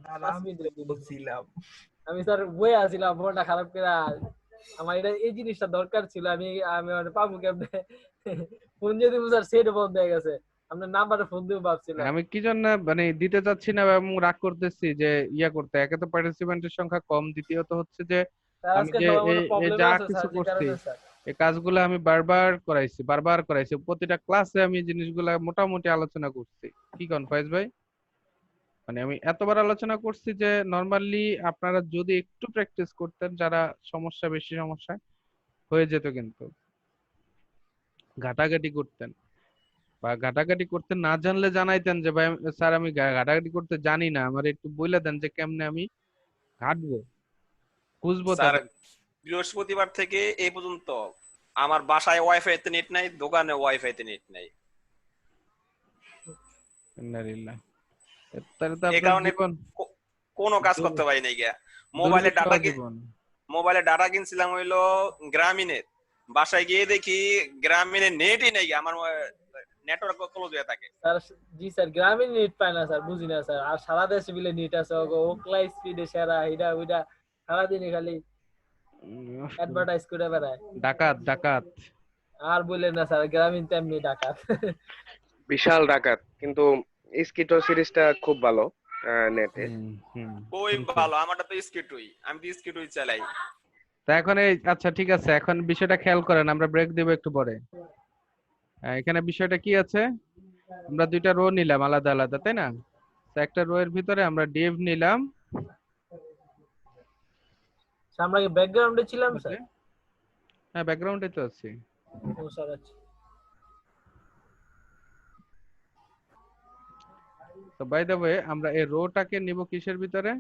দাদা আমি তো বলছিলাম। আমি স্যার বই আসছিলাম ফোনটা খারাপ করে। আমার এটা এই জিনিসটা দরকার ছিল, আমি আমি মানে পাবো কেমনে? ফোন যদি স্যার সেট বন্ধ হয়ে গেছে, আপনার নাম্বারে ফোন দিয়ে ভাবছিলাম। আমি কি জন্য মানে দিতে চাচ্ছি না এবং রাগ করতেছি যে ইয়া করতে, একে তো পার্টিসিপেন্টের সংখ্যা কম, দ্বিতীয়ত হচ্ছে যে স্যার আমি আজকে যে সবার এই মধ্যে এই প্রবলেম যা আছে কিছু স্যার, যে করছি কারণে স্যার। এই কাজগুলো আমি বারবার করাইছি, প্রতিটা ক্লাসে আমি জিনিসগুলা মোটামুটি আলোচনা করছি। কি কন ফয়েজ ভাই? মানে আমি এতবার আলোচনা করছি যে নর্মালি আপনারা যদি একটু প্র্যাকটিস করতেন, যারা বেশি সমস্যা হয়ে যেত, কিন্তু ঘাটাঘাটি করতেন বা ঘাটাঘাটি করতে না জানলে জানাইতেন যে ভাই স্যার আমি ঘাটাঘাটি করতে জানি না, আমার একটু বলে দেন যে কেমনে আমি ঘাটবো, খুঁজবো স্যার তাদের। বৃহস্পতিবার থেকে এই পর্যন্ত আমার বাসায় ওয়াইফাই তে নেট নাই, দোকানে ওয়াইফাই তে নেট নাই। ইন্নালিল্লাহ। তাহলে তো এই আপনার কারণে জীবন কোনো কাজ করতে পারি নাই গিয়া। মোবাইলে দুর্বিষহ ডাটা জীবন। মোবাইলে ডাটা কিনছিলাম হইলো গ্রামীণের, বাসায় গিয়ে দেখি গ্রামীণের নেটই নেই, আমার নেটওয়ার্ক ক্লোজ হয়ে থাকে। স্যার জি স্যার, গ্রামীণ নেট পায় না স্যার, বুঝি না স্যার। আর সারা দেশে মিলে নেট আছে, ওকলা স্পিডে সেরা, এটা ওইটা সারাদিনে খালি অ্যাডভার্টাইজ করে বেড়ায়। ডাকাত ডাকাত। আর বললেন না স্যার, গ্রামীণ তেমনি ডাকাত। বিশাল ডাকাত। কিন্তু স্কিটো সিরিজটা খুব ভালো নেটে। হুম ওই শুনছি। ভালো, আমারটা তো স্কিটুই, আমি তো স্কিটুই চালাই। তা এখন এই আচ্ছা ঠিক আছে, এখন বিষয়টা খেয়াল করেন, আমরা ব্রেক দিব একটু পরে। এখানে বিষয়টা কি আছে, আমরা দুইটা রো নিলাম আলাদা আলাদা, তাই না? তো একটা রো এর ভিতরে আমরা ডিভ নিলাম। আমরা কি ব্যাকগ্রাউন্ডে ছিলাম স্যার? হ্যাঁ ব্যাকগ্রাউন্ডে তো আছি। ও স্যার আচ্ছা। তো বাই দ্য ওয়ে আমরা এই রোটাকে নিব কিসের ভিতরে?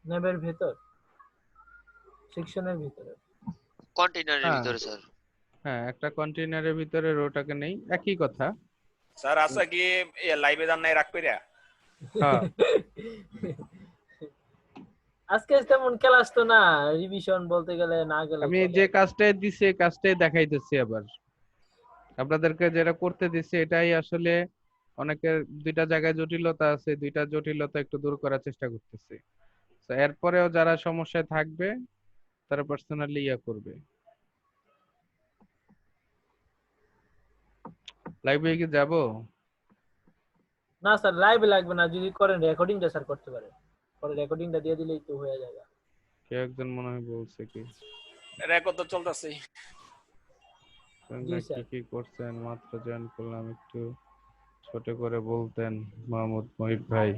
নেবের ভেতর, সেকশনের ভিতরে। কন্টেইনারের হ্যাঁ ভিতরে স্যার। হ্যাঁ, একটা কন্টেইনারের ভিতরে রোটাকে নেই, একই কথা। স্যার আচ্ছা কি লাইভে যান নাই রাখ কইরা? হ্যাঁ আজকে তেমন ক্লাস তো না, রিভিশন বলতে গেলে না গেলে আমি চলে। যে কাজটাই দিছি এই কাজটাই দেখাইতেছি আবার আপনাদেরকে, যেটা করতে দিছি এটাই আসলে অনেকের দুইটা জায়গায় জটিলতা আছে, দুইটা জটিলতা একটু দূর করার চেষ্টা করতেছি। তো এরপরেও যারা সমস্যায় থাকবে তারা পার্সোনালি ইয়া করবে। লাইভে কি যাব? না স্যার, লাইভে লাগবে না, যদি করেন রেকর্ডিংটা স্যার করতে পারেন, পরে রেকর্ডিংটা দিয়ে দিলেই তো হয়ে যাবে। কেউ একজন মনে হয় বলছে কি রেকর্ড তো চলতেছেই। জি কি স্যার। কি করছেন, মাত্র জয়েন করলাম, একটু ছোট করে বলতেন মোহাম্মদ মহিব ভাই।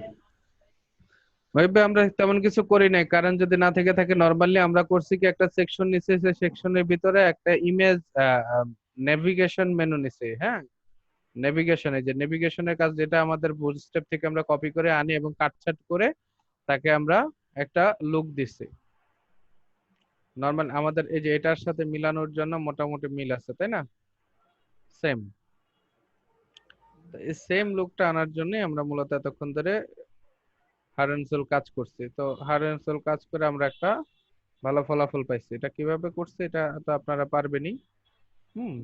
মহিব ভাই আমরা তেমন কিছু করি নাই, কারণ যদি না থেকে থাকে নরমালি আমরা করছি কি একটা সেকশন নিচে, সেই সেকশনের ভিতরে একটা ইমেজ নেভিগেশন মেনু নিছে। হ্যাঁ নেভিগেশনে যে নেভিগেশনের কাজ, যেটা আমাদের বুটস্ট্র্যাপ থেকে আমরা কপি করে আনি এবং কাটছাট করে তাকে আমরা একটা লুক দিছি। নরমাল আমাদের এই যে এটার সাথে মিলানোর জন্য মোটামুটি মিল আছে, তাই না? সেম। এই সেম লুকটা আনার জন্য আমরা মূলত এতক্ষণ ধরে হার্ড এন্ড সোল কাজ করছি। তো হার্ড এন্ড সোল কাজ করে আমরা একটা ভালো ফলাফল পাইছি। এটা কিভাবে করছে এটা তো আপনারা পারবেনই। হুম।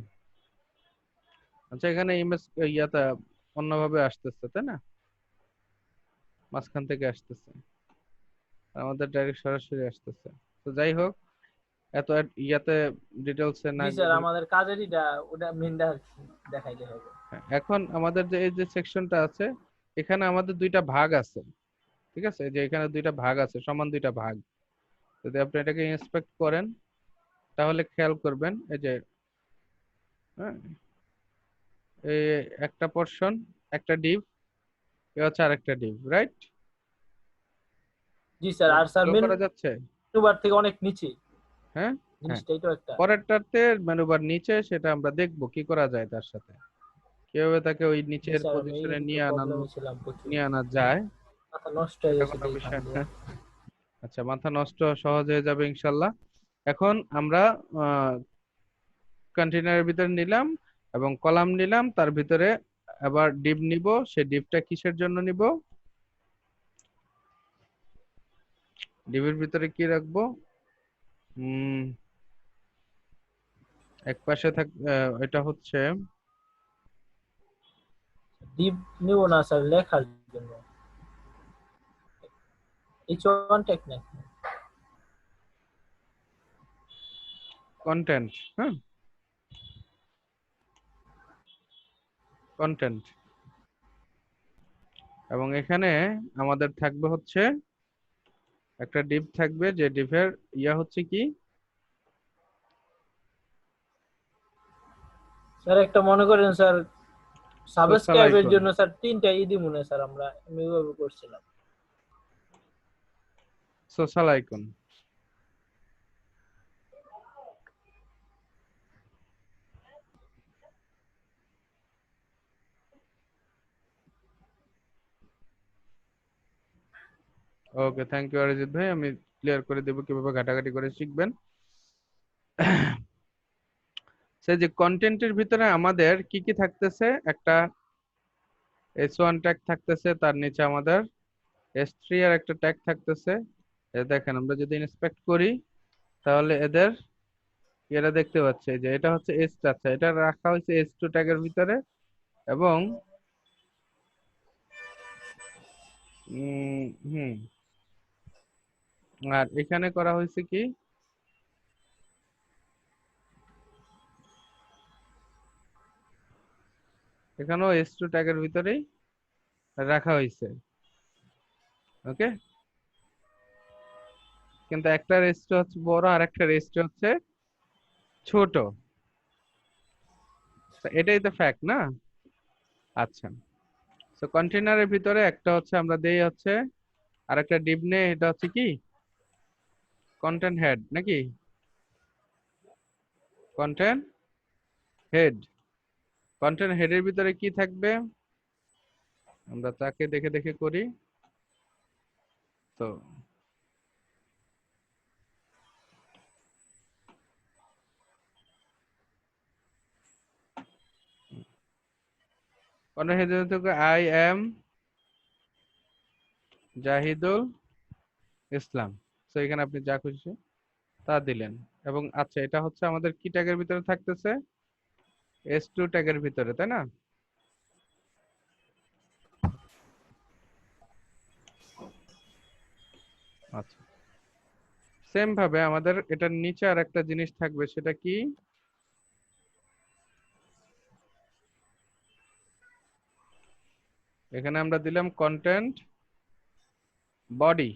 আচ্ছা এখানে ইমেজ ইয়াটা অন্যভাবে আসতেছে, তাই না? মাঝখান থেকে আসতেছে, আমাদের ডাইরেক্ট সরাসরি আসতেছে। তো যাই হোক, এত ইয়াতে ডিটেলসে না জি স্যার, গেলে। আমাদের কাজেরই ওটা মেনটা দেখাইতে হবে। এখন আমাদের যে এই যে সেকশনটা আছে, এখানে আমাদের দুইটা ভাগ আছে, ঠিক আছে? যে এখানে দুইটা ভাগ আছে, সমান দুইটা ভাগ। যদি আপনি এটাকে ইন্সপেক্ট করেন তাহলে খেয়াল করবেন এই যে হ্যাঁ, এই একটা পোর্শন, একটা ডিভ, এ হচ্ছে আরেকটা ডিভ, রাইট? জি স্যার। আর স্যার ফলো মেনু করা যাচ্ছে? বার থেকে অনেক নিচে হ্যাঁ হ্যাঁ। জিনিসটাই তো একটা। পরেরটাতে মেনুবার নিচে, সেটা আমরা দেখবো কি করা যায় তার সাথে, কিভাবে তাকে ওই জি নিচের স্যার, আমি এই পজিশনে তো প্রবলেমে ছিলাম প্রচুর, নিয়ে আনা যায়। মাথা নষ্ট হয়ে সেটা গেছে কোনো এই কাম বিষয় দিয়ে। না। আচ্ছা মাথা নষ্ট সহজ হয়ে যাবে ইনশাল্লাহ। এখন আমরা কন্টেইনারের ভিতরে নিলাম এবং কলাম নিলাম, তার ভিতরে আবার ডিপ নিব। সেই ডিপটা কিসের জন্য নিব? ডিপের ভিতরে কি রাখবো? উম এক পাশে থাক, এটা হচ্ছে ডিপ নিব না স্যার, লেখার জন্য। H1 ট্যাগ না। কন্টেন্ট, হ্যাঁ, কন্টেন্ট। এবং এখানে আমাদের থাকবে হচ্ছে একটা ডিপ থাকবে, যে ডিপের ইয়া হচ্ছে কি, স্যার একটা মনে করেন স্যার, সোশ্যাল সাবস্ক্রাইবের আইকন। জন্য স্যার 3টা ই দিব না স্যার, আমি ওইভাবে করছিলাম। Social icon. Okay, thank you Arijit ভাই, আমি ক্লিয়ার করে দেবো কিভাবে ঘাটাঘাটি করে শিখবেন। সেই যে কন্টেন্টের ভিতরে আমাদের কি কি থাকতেছে, একটা S1 ট্যাগ থাকতেছে, তার নিচে আমাদের S3 আর একটা ট্যাগ থাকতেছে। দেখেন আমরা যদি ইন্সপেক্ট করি তাহলে এদের এরা দেখতে পাচ্ছে যে এটা হচ্ছে S, আচ্ছা এটা রাখা হয়েছে S2 ট্যাগের ভিতরে। এবং হুম, আর এখানে করা হয়েছে কি, এখানেও S2 ট্যাগের ভিতরেই রাখা হয়েছে। ওকে, কিন্তু একটা রেজিস্টার হচ্ছে বড় আর একটা রেজিস্টার হচ্ছে ছোট। তো এটাই তো ফ্যাক্ট না? আচ্ছা, তো কন্টেনারের ভিতরে একটা হচ্ছে আমরা দেই হচ্ছে আর একটা ডিপ নেই, এটা হচ্ছে কি কন্টেন্ট হেড নাকি কন্টেন্ট হেড। কন্টেন্ট হেডের ভিতরে কি থাকবে আমরা তাকে দেখে দেখে করি। তো কন্টেন্ট হেডের ভিতরে আই এম জাহিদুল ইসলাম। তো এখানে আপনি যা খুশি তা দিলেন। এবং আচ্ছা, এটা হচ্ছে আমাদের কি ট্যাগের ভিতরে থাকতেছে, S2 ট্যাগের ভিতরে, তাই না? আচ্ছা, সেম ভাবে আমাদের এটার নিচে আর একটা জিনিস থাকবে, সেটা কি, এখানে আমরা দিলাম কন্টেন্ট বডি।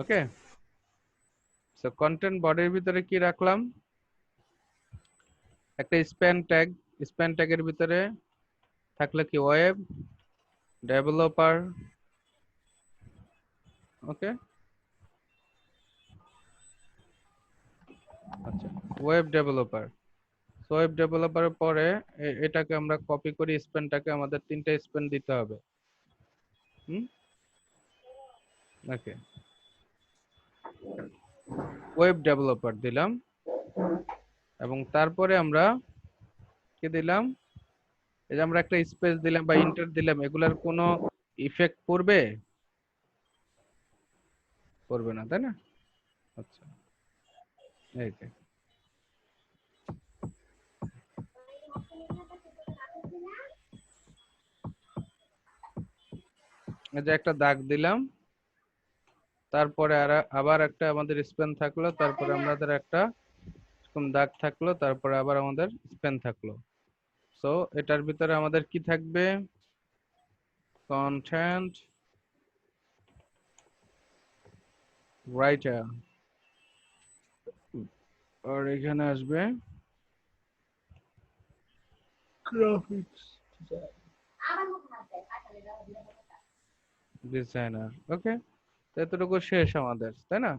ওকে, সো কন্টেন্ট বডির ভিতরে কি রাখলাম, একটা স্প্যান ট্যাগ। স্প্যান ট্যাগের ভিতরে থাকলে কি ওয়েব ডেভেলপার। ওকে, আচ্ছা, ওয়েব ডেভেলপার। ওয়েব ডেভেলপারের পরে এটাকে আমরা কপি করি, স্প্যানটাকে আমাদের 3টা স্প্যান দিতে হবে। হুম, ওকে, ওয়েব ডেভেলপার দিলাম। এবং তারপরে আমরা কি দিলাম, এই যে আমরা একটা স্পেস দিলাম বা ইন্টার দিলাম, এগুলার কোনো ইফেক্ট পড়বে? পড়বে না, তাই না? আচ্ছা, এই যে এই যে একটা দাগ দিলাম, তারপরে আবার একটা আমাদের স্পেন থাকলো, তারপরে আমাদের একটা এরকম দাগ থাকলো, তারপরে আবার আমাদের স্পেন থাকলো। সো এটার ভিতরে আমাদের কি থাকবে, কন্টেন্ট রাইটার, আর এখানে আসবে গ্রাফিক্স ডিজাইনার। ওকে, এতটুকু শেষ আমাদের, তাই না?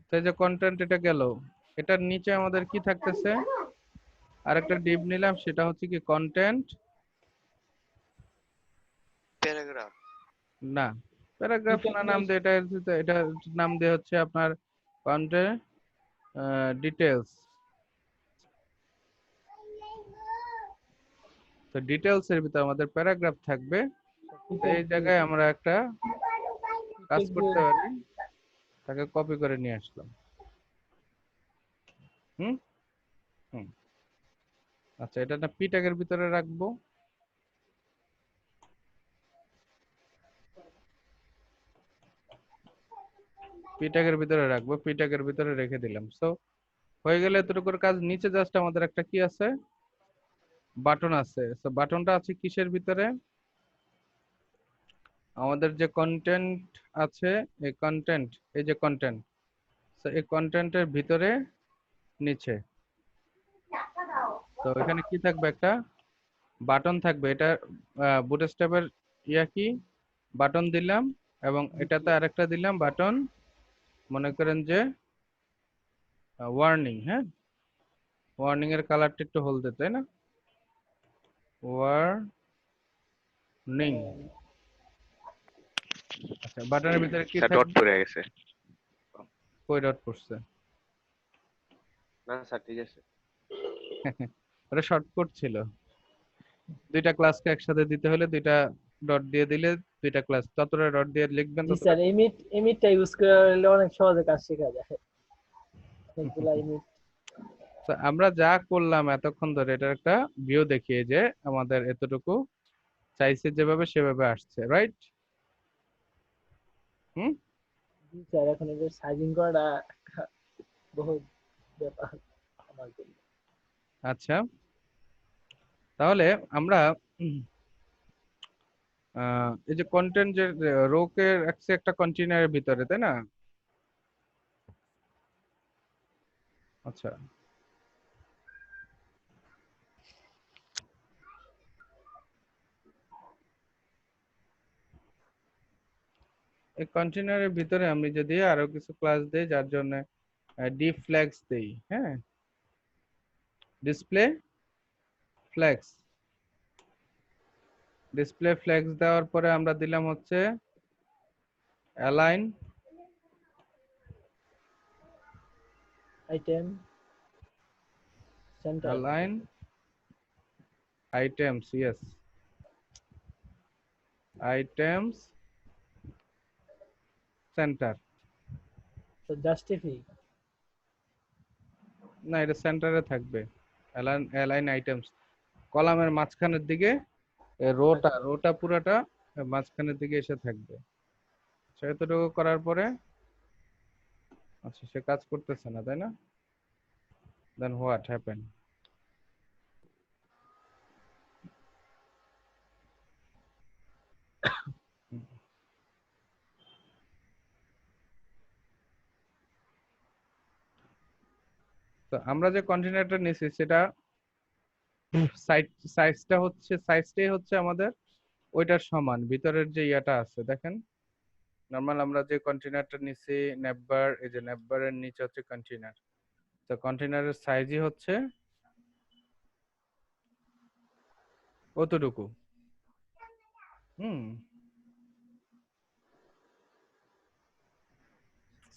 তো এই যে কন্টেন্ট এটা গেল, এটার নিচে আমাদের কি থাকতেছে, আরেকটা ডিপ নিলাম, সেটা হচ্ছে কি কন্টেন্ট প্যারাগ্রাফ। না, প্যারাগ্রাফ না নাম দিয়ে এটা নাম দিয়ে হচ্ছে আপনার কন্টেন্ট ডিটেলস। তো ডিটেলস এর ভিতরে আমাদের প্যারাগ্রাফ থাকবে। তো এই জায়গায় আমরা একটা কাজ করতে পারি, তাকে কপি করে নিয়ে আসলাম। হুম হুম আচ্ছা, এটা না পি ট্যাগের ভিতরে রাখবো। পি ট্যাগের ভিতরে রাখবো, পি ট্যাগের ভিতরে রেখে দিলাম। সো হয়ে গেলে এতটুকুর কাজ। নিচে জাস্ট আমাদের একটা কি আছে, বাটন আছে। সো বাটনটা আছে কিসের ভিতরে, আমাদের যে কন্টেন্ট আছে, এই কন্টেন্ট, এই যে কন্টেন্ট, তো এই কন্টেন্টের ভিতরে নিচে। তো এখানে কি থাকবে, একটা বাটন থাকবে। এটা বুটস্ট্র্যাপের ইয়া কি, বাটন দিলাম, এবং এটাতে আরেকটা দিলাম বাটন, মনে করেন যে ওয়ার্নিং। হ্যাঁ, ওয়ার্নিং এর কালারটা একটু হলদে, তাই না? ওয়ার্নিং। আচ্ছা, বাটনের ভিতরে কি স্যার ডট থাকবে? পড়ে গেছে। কই ডট পড়ছে? না স্যার ঠিক আছে। ওটা শর্টকাট ছিল। দুইটা ক্লাসকে একসাথে দিতে হলে দুইটা ডট দিয়ে দিলে দুইটা ক্লাস, ততটা ডট দিয়ে লিখবেন জি ততটা। স্যার, এমিটটা ইউজ করলে অনেক সহজে কাজ শেখা যায়। অনেকগুলা এমিট। তো আমরা যা করলাম এতক্ষণ ধরে, এটার একটা ভিউ দেখিয়ে যে আমাদের এতটুকু চাইছে যেভাবে সেভাবে আসছে, রাইট? হুম জি স্যার, এখন এদের সাইজিং করাটা একটা বহুত ব্যাপার আমার জন্য। আচ্ছা, তাহলে আমরা এই যে কন্টেন্ট, যে রোকে রাখছে একটা কন্টেইনারের ভিতরে, তাই না? আচ্ছা, এই কন্টেইনারের ভিতরে আমি যদি আরো কিছু ক্লাস দেই, যার জন্য ডিপ ফ্ল্যাগস দেই। হ্যাঁ, ডিসপ্লে ফ্ল্যাগস। ডিসপ্লে ফ্ল্যাগস দেওয়ার পরে আমরা দিলাম হচ্ছে align item centre. Align items, yes, items centre. তো জাস্টিফাই। না, এটা সেন্টারে থাকবে। অ্যালাইন আইটেমস, কলামের মাঝখানের দিকে, রোটা পুরাটা মাঝখানের দিকে এসে থাকবে। সেতটুকু করার পরে, আচ্ছা সে কাজ করতেছে না, তাই না? দেন হোয়াট হ্যাপেন? তো আমরা যে কন্টেনারটা নিয়েছি সেটা সাইজটাই হচ্ছে আমাদের ওইটার সমান। ভিতরের যে ইয়াটা আছে দেখেন, নর্মাল আমরা যে কন্টেনারটা নিছি নেপবার, এই যে নেপবারের নিচে হচ্ছে কন্টেনার। তো কন্টেনারের সাইজই হচ্ছে অতটুকু। হুম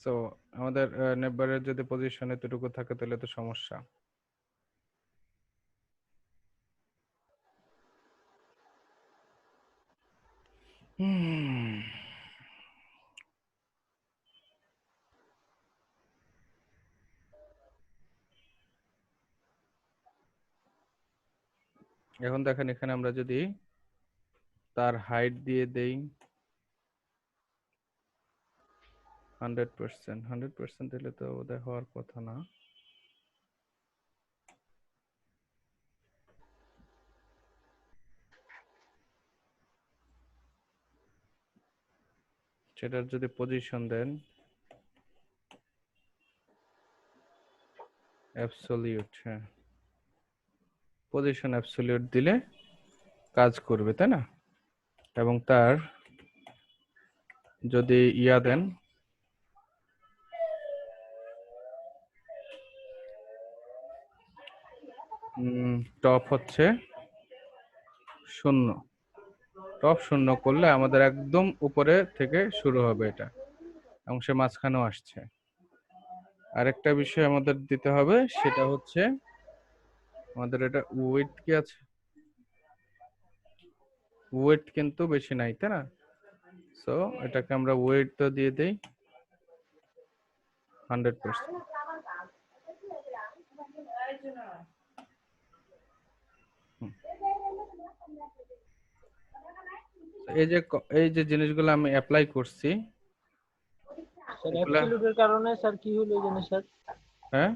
সো আমাদের নেপবারের যদি পজিশন এতটুকু থাকে তাহলে তো সমস্যা। হুম এখন দেখেন, এখানে আমরা যদি তার হাইট দিয়ে দেই 100%, দিলে তো ওদের হওয়ার কথা না। সেটার যদি পজিশন দেন অ্যাবসলিউট, হ্যাঁ, পজিশন অ্যাবসলিউট দিলে কাজ করবে, তাই না? এবং তার যদি ইয়া দেন, টপ হচ্ছে 0, টপ 0 করলে আমাদের একদম উপরে থেকে শুরু হবে এটা, এবং সে মাঝখানেও আসছে। আরেকটা বিষয় আমাদের দিতে হবে, সেটা হচ্ছে আমাদের এটা উইডথ কি আছে, ওয়েট কিন্তু বেশি নাই, তাই না? সো এটাকে আমরা ওয়েট তো দিয়ে দেই 100%। এই যে জিনিসগুলো আমি অ্যাপ্লাই করছি স্যার এগুলা, অ্যাবসলিউটের কারণে স্যার কি হলো এই জন্য স্যার? হ্যাঁ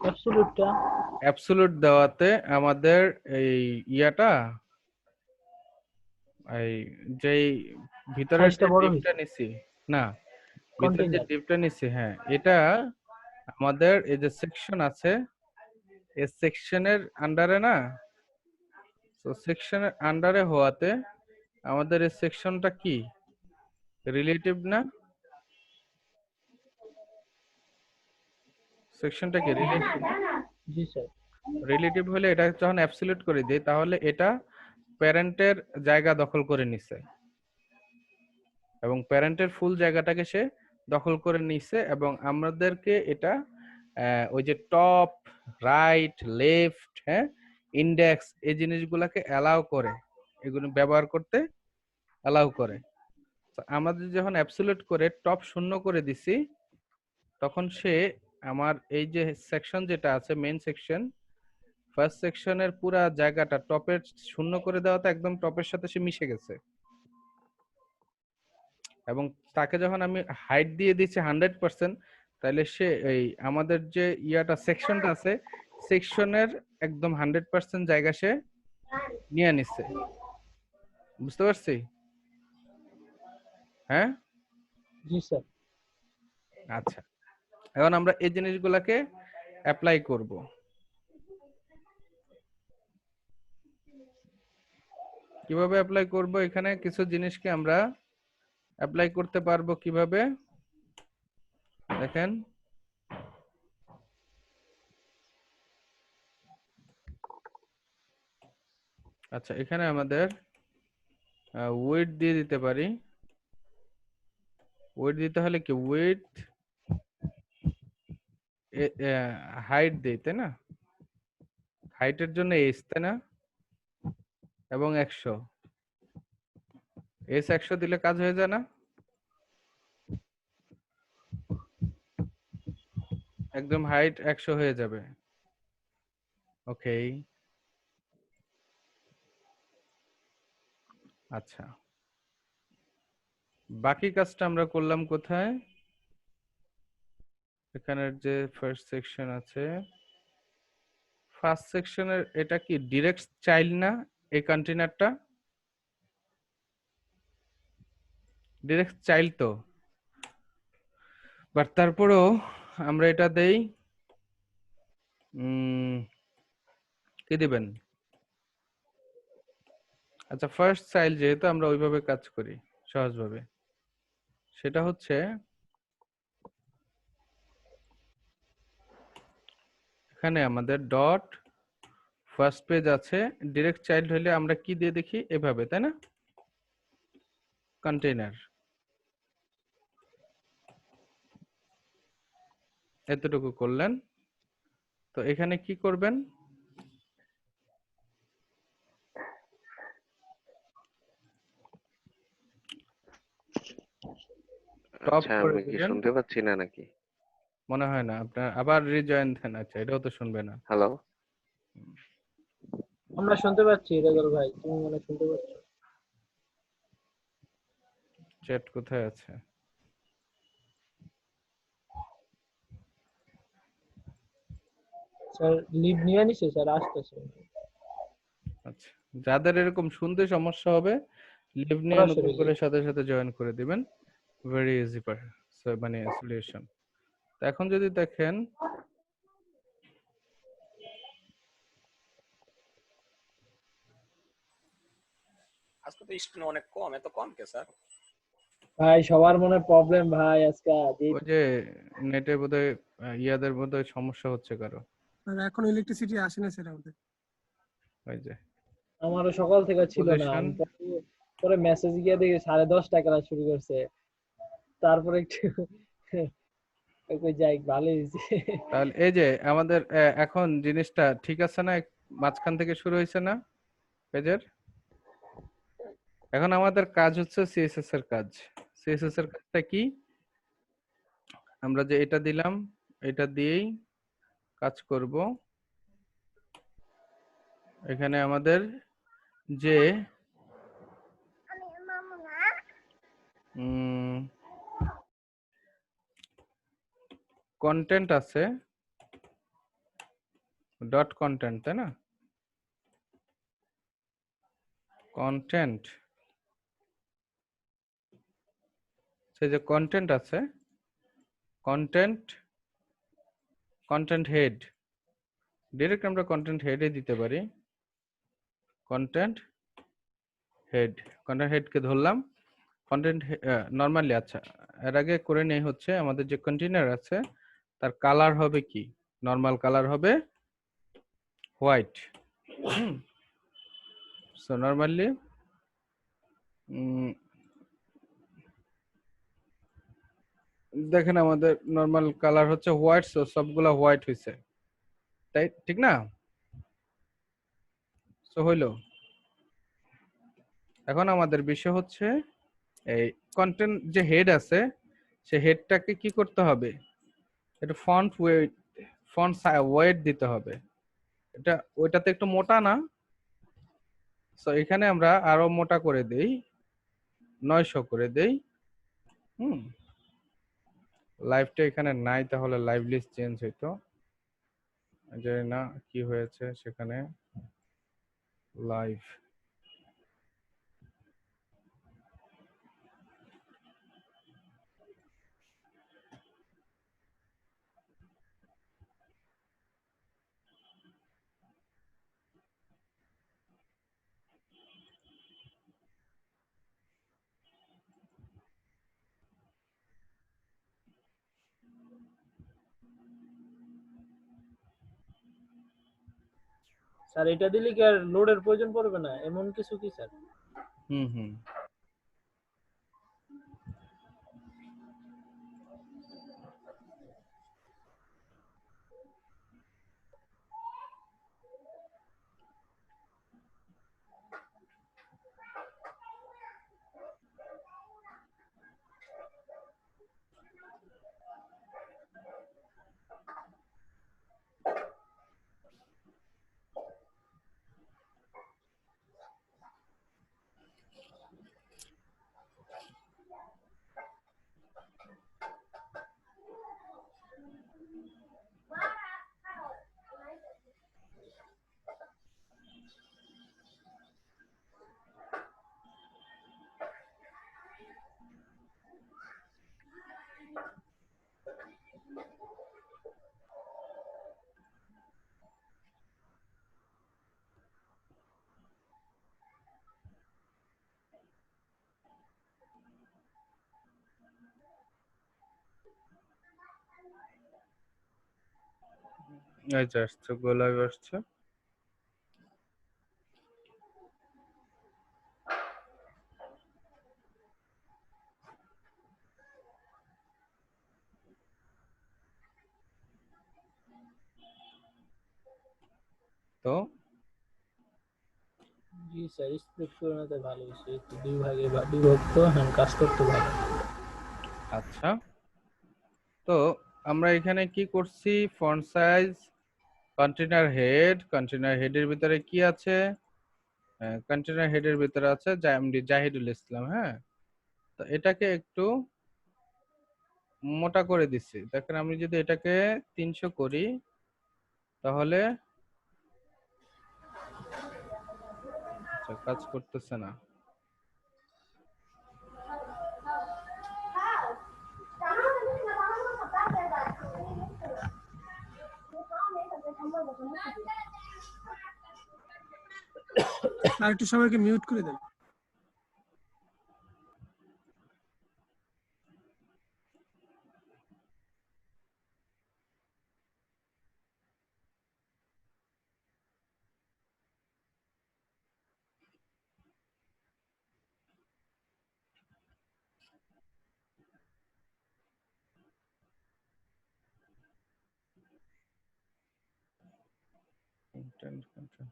অ্যাবসলিউটটা অ্যাবসলিউট দেওয়াতে আমাদের এই ইয়াটা, এই যেই ভিতরের সাইজটা যে বড় ডিপটা হইছে নিছি, না ভিতরে যে কন্টেইনার। ডিপটা নিছি, হ্যাঁ এটা আমাদের এই যে সেকশন আছে এই সেকশনের আন্ডারে না, তো সেকশনের আন্ডারে হওয়াতে আমাদের এই সেকশনটা কি রিলেটিভ না? সেকশনটা কি রিলেটিভ? জি স্যার। রিলেটিভ হলে এটা যখন অ্যাবসলিউট করে দেই তাহলে এটা প্যারেন্টের জায়গা দখল করে নিছে এবং প্যারেন্টের ফুল জায়গাটাকে সে দখল করে নিছে এবং আমাদেরকে এটা ওই যে টপ, রাইট, লেফট, হ্যাঁ ইন্ডেক্স এই জিনিসগুলোকে অ্যালাউ করে, এগুলো ব্যবহার করতে অ্যালাউ করে। তো আমাদের যখন অ্যাবসলিউট করে টপ শূন্য করে দিছি তখন সে আমার এই যে সেকশন যেটা আছে মেইন সেকশন, ফার্স্ট সেকশনের পুরা জায়গাটা টপের শূন্য করে দেওয়াতে একদম টপের সাথে সে মিশে গেছে এবং তাকে যখন আমি হাইট দিয়ে দিচ্ছি 100%, তাহলে সে এই আমাদের যে ইয়াটা সেকশনটা আছে সেকশনের একদম 100% জায়গা সে নিয়ে নিচ্ছে। বুঝতে পারছি? হ্যাঁ জি স্যার। আচ্ছা, এখন আমরা এই জিনিসগুলোকে অ্যাপ্লাই করব। কিভাবে অ্যাপ্লাই করব? এখানে কিছু জিনিসকে আমরা অ্যাপ্লাই করতে পারবো কিভাবে দেখেন। আচ্ছা, এখানে আমাদের ওয়েট দিয়ে দিতে পারি। ওয়েট দিতে হলে কি ওয়েট হাইট দেই, তাই না? হাইটের জন্য এস, তাই না? এবং 100 এস 100 দিলে কাজ হয়ে যায় না? একদম হাইট 100 হয়ে যাবে। ওকে, আচ্ছা বাকি কাজটা আমরা করলাম কোথায়? এখানের যে ফার্স্ট সেকশন আছে, ফার্স্ট সেকশনের এটা কি ডিরেক্ট চাইল্ড না? এই কন্টেইনারটা ডিরেক্ট চাইল্ড তো, বাট তারপরেও আমরা এটা দেই কি দিবেন? আচ্ছা ফার্স্ট চাইল্ড যেহেতু আমরা ওইভাবে কাজ করি সহজভাবে, সেটা হচ্ছে এখানে আমাদের ডট ফার্স্ট পেজ আছে, ডিরেক্ট চাইল্ড হলে আমরা কি দিয়ে দেখি এভাবে, তাই না? কন্টেইনার, এতটুকু করলেন। তো এখানে কি করবেন? টপ আচ্ছা করে আমি কি দিবেন। শুনতে পাচ্ছি না নাকি? মনে হয় না, আপনার আবার রিজয়েন দেন। আচ্ছা এটাও তো শুনবে না। হ্যালো, আমরা শুনতে পাচ্ছি রেজাল ভাই, তুমি মনে হয় শুনতে পাচ্ছ? চ্যাট কোথায় আছে? স্যার লিভ নিয়ে নিছে স্যার, আসতেছে আচ্ছা, যাদের এরকম শুনতে সমস্যা হবে লিভ নিয়ে নতুন সরাসরি করে সাথে সাথে জয়েন করে দিবেন। ভেরি ইজি মানে সলিউশন। তো এখন যদি দেখেন আজকে তো স্টুডেন্ট অনেক কম, এত কম কে স্যার? ভাই সবার মনে প্রবলেম ভাই আজকে। ওই যে নেটে বোধহয় ইয়াদের বোধহয় সমস্যা হচ্ছে কারো। আর এখন ইলেকট্রিসিটি আসে না স্যার আমাদের। ওই যে আমারও সকাল থেকে ছিল না, পজিশন আমি পরে মেসেজ গিয়ে দেখি 10:30 ক্লাস শুরু করছে। তারপরে একটু কই যাই, ভালোই হয়েছে। তাহলে এই যে আমাদের এখন জিনিসটা ঠিক আছে না? মাঝখান থেকে শুরু হয়েছে না পেজের? এখন আমাদের কাজ হচ্ছে সিএসএস এর কাজ। সিএসএস এর কাজটা কি? আমরা যে এটা দিলাম, এটা দিয়েই কাজ করব। এখানে আমাদের যে কন্টেন্ট আছে, ডট কন্টেন্ট, তাই না? কন্টেন্ট, সেই যে কন্টেন্ট আছে, কন্টেন্ট, কন্টেন্ট হেড, ডিরেক্ট আমরা কন্টেন্ট হেডে দিতে পারি। কন্টেন্ট হেড, কন্টেন্ট হেডকে ধরলাম। কন্টেন্ট নরমালি, আচ্ছা এর আগে করে নেই হচ্ছে আমাদের যে কন্টেইনার আছে তার কালার হবে কি? নরমাল কালার হবে হোয়াইট। সো নরমালি দেখেন আমাদের নরমাল কালার হচ্ছে হোয়াইট, সো সবগুলা হোয়াইট হইছে, তাই ঠিক না? সো হইলো। এখন আমাদের বিষয় হচ্ছে এই কন্টেন্ট যে হেড আছে সে হেডটাকে কি করতে হবে? এটা ফন্ট ওয়েট, ফন্ট ওয়েট দিতে হবে। এটা ওইটাতে একটু মোটা না, সো এখানে আমরা আরো মোটা করে দেই, 900 করে দেই। লাইভটা এখানে নাই, তাহলে লাইভ লিস্ট চেঞ্জ হইতো, জানি না কি হয়েছে সেখানে। লাইভ স্যার এটা দিলে কি আর লোডের প্রয়োজন পড়বে না এমন কিছু কি স্যার? হুম। এই যে আসছে, গো লাইভ আসছে। তো জি স্যার, স্প্লিট করে নিতে ভালো হয়েছে, একটু দুই ভাগে বিভক্ত, হ্যাঁ কাজ করতে ভালো। আচ্ছা, তো আমরা এখানে কি করছি? Font size, container head, container হেডের ভিতরে কি আছে? কন্টেইনার হেডের ভিতরে আছে এমডি জাহিদুল ইসলাম। হ্যাঁ, তো এটাকে একটু মোটা করে দিচ্ছি। দেখেন আমি যদি এটাকে 300 করি তাহলে আচ্ছা কাজ করতেছে না। আর একটু সবাইকে মিউট করে দেন। Content, content.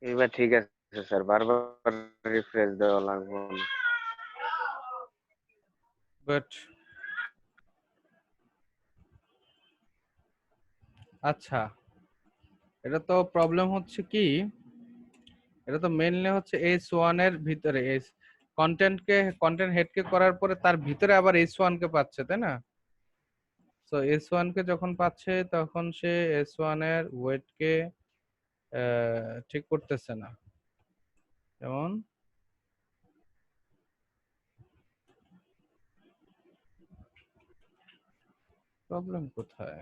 এইবার ঠিক আছে স্যার, বারবার রিফ্রেশ দেওয়া লাগবে না। বাট আচ্ছা, এটা তো প্রবলেম হচ্ছে কি, এটা তো মেইনলি হচ্ছে S1 এর ভিতরে কন্টেন্ট হেডকে করার পরে তার ভিতরে আবার S1 কে পাচ্ছে, তাই না? তো S1 কে যখন পাচ্ছে তখন সে S1 এর ওয়েটকে ঠিক করতেছে না। যেমন প্রবলেম কোথায়?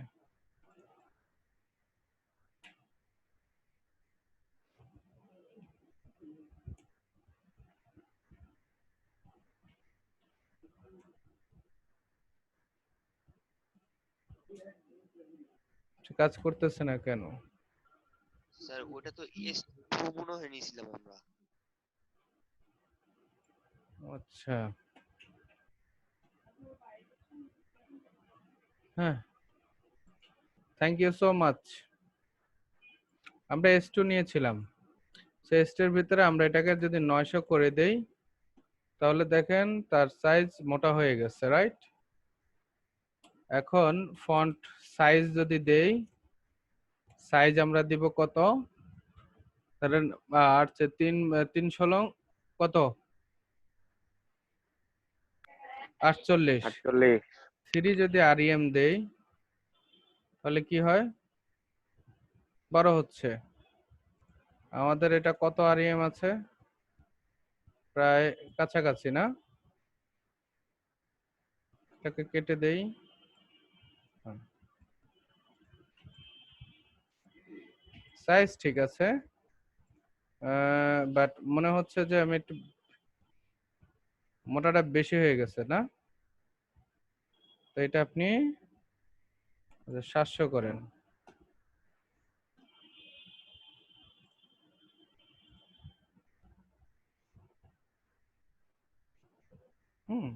কাজ করতেছে না কেন? স্যার ওটা তো S2 মনে হয় নিয়েছিলাম আমরা। আচ্ছা, হ্যাঁ, থ্যাংক ইউ সো মাচ। আমরা S2 নিয়েছিলাম, সেই S2 এর ভিতরে আমরা এটাকে যদি 900 করে দেই তাহলে দেখেন তার সাইজ মোটা হয়ে গেছে, রাইট? এখন ফন্ট সাইজ যদি দেই, সাইজ আমরা দিব কত? ধরেন 3 কত? 48। 48। 3 যদি REM দেই তাহলে কি হয়? 12 হচ্ছে। আমাদের এটা কত REM আছে? প্রায় কাছাকাছি না? এটাকে কেটে দেই। সাইজ ঠিক আছে, বাট মনে হচ্ছে যে আমি একটু মোটাটা বেশি হয়ে গেছে না? তো এটা আপনি 700 করেন। হুম,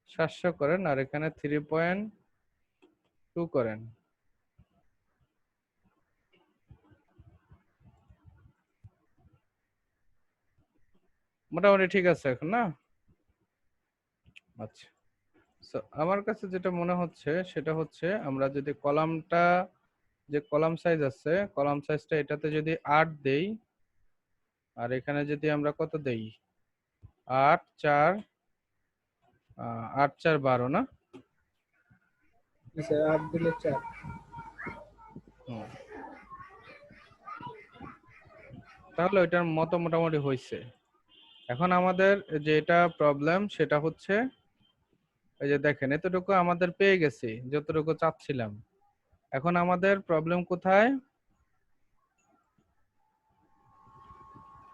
700 করেন আর এখানে 3.2 করেন। মোটামুটি ঠিক আছে এখন না? আচ্ছা, সো আমার কাছে যেটা মনে হচ্ছে সেটা হচ্ছে আমরা যদি কলামটা, যে কলাম সাইজ আছে, কলাম সাইজটা এটাতে যদি 8 দেই আর এখানে যদি আমরা কত দেই, 8 4 8 4 12 না? স্যার 8 দিলে 4। হুম, তাহলে ওইটার মতো মোটামুটি হয়েছে। এখন আমাদের যেটা প্রবলেম সেটা হচ্ছে এই যে দেখেন এতটুকু আমাদের পেয়ে গেছি যতটুকু চাচ্ছিলাম। এখন আমাদের প্রবলেম কোথায়?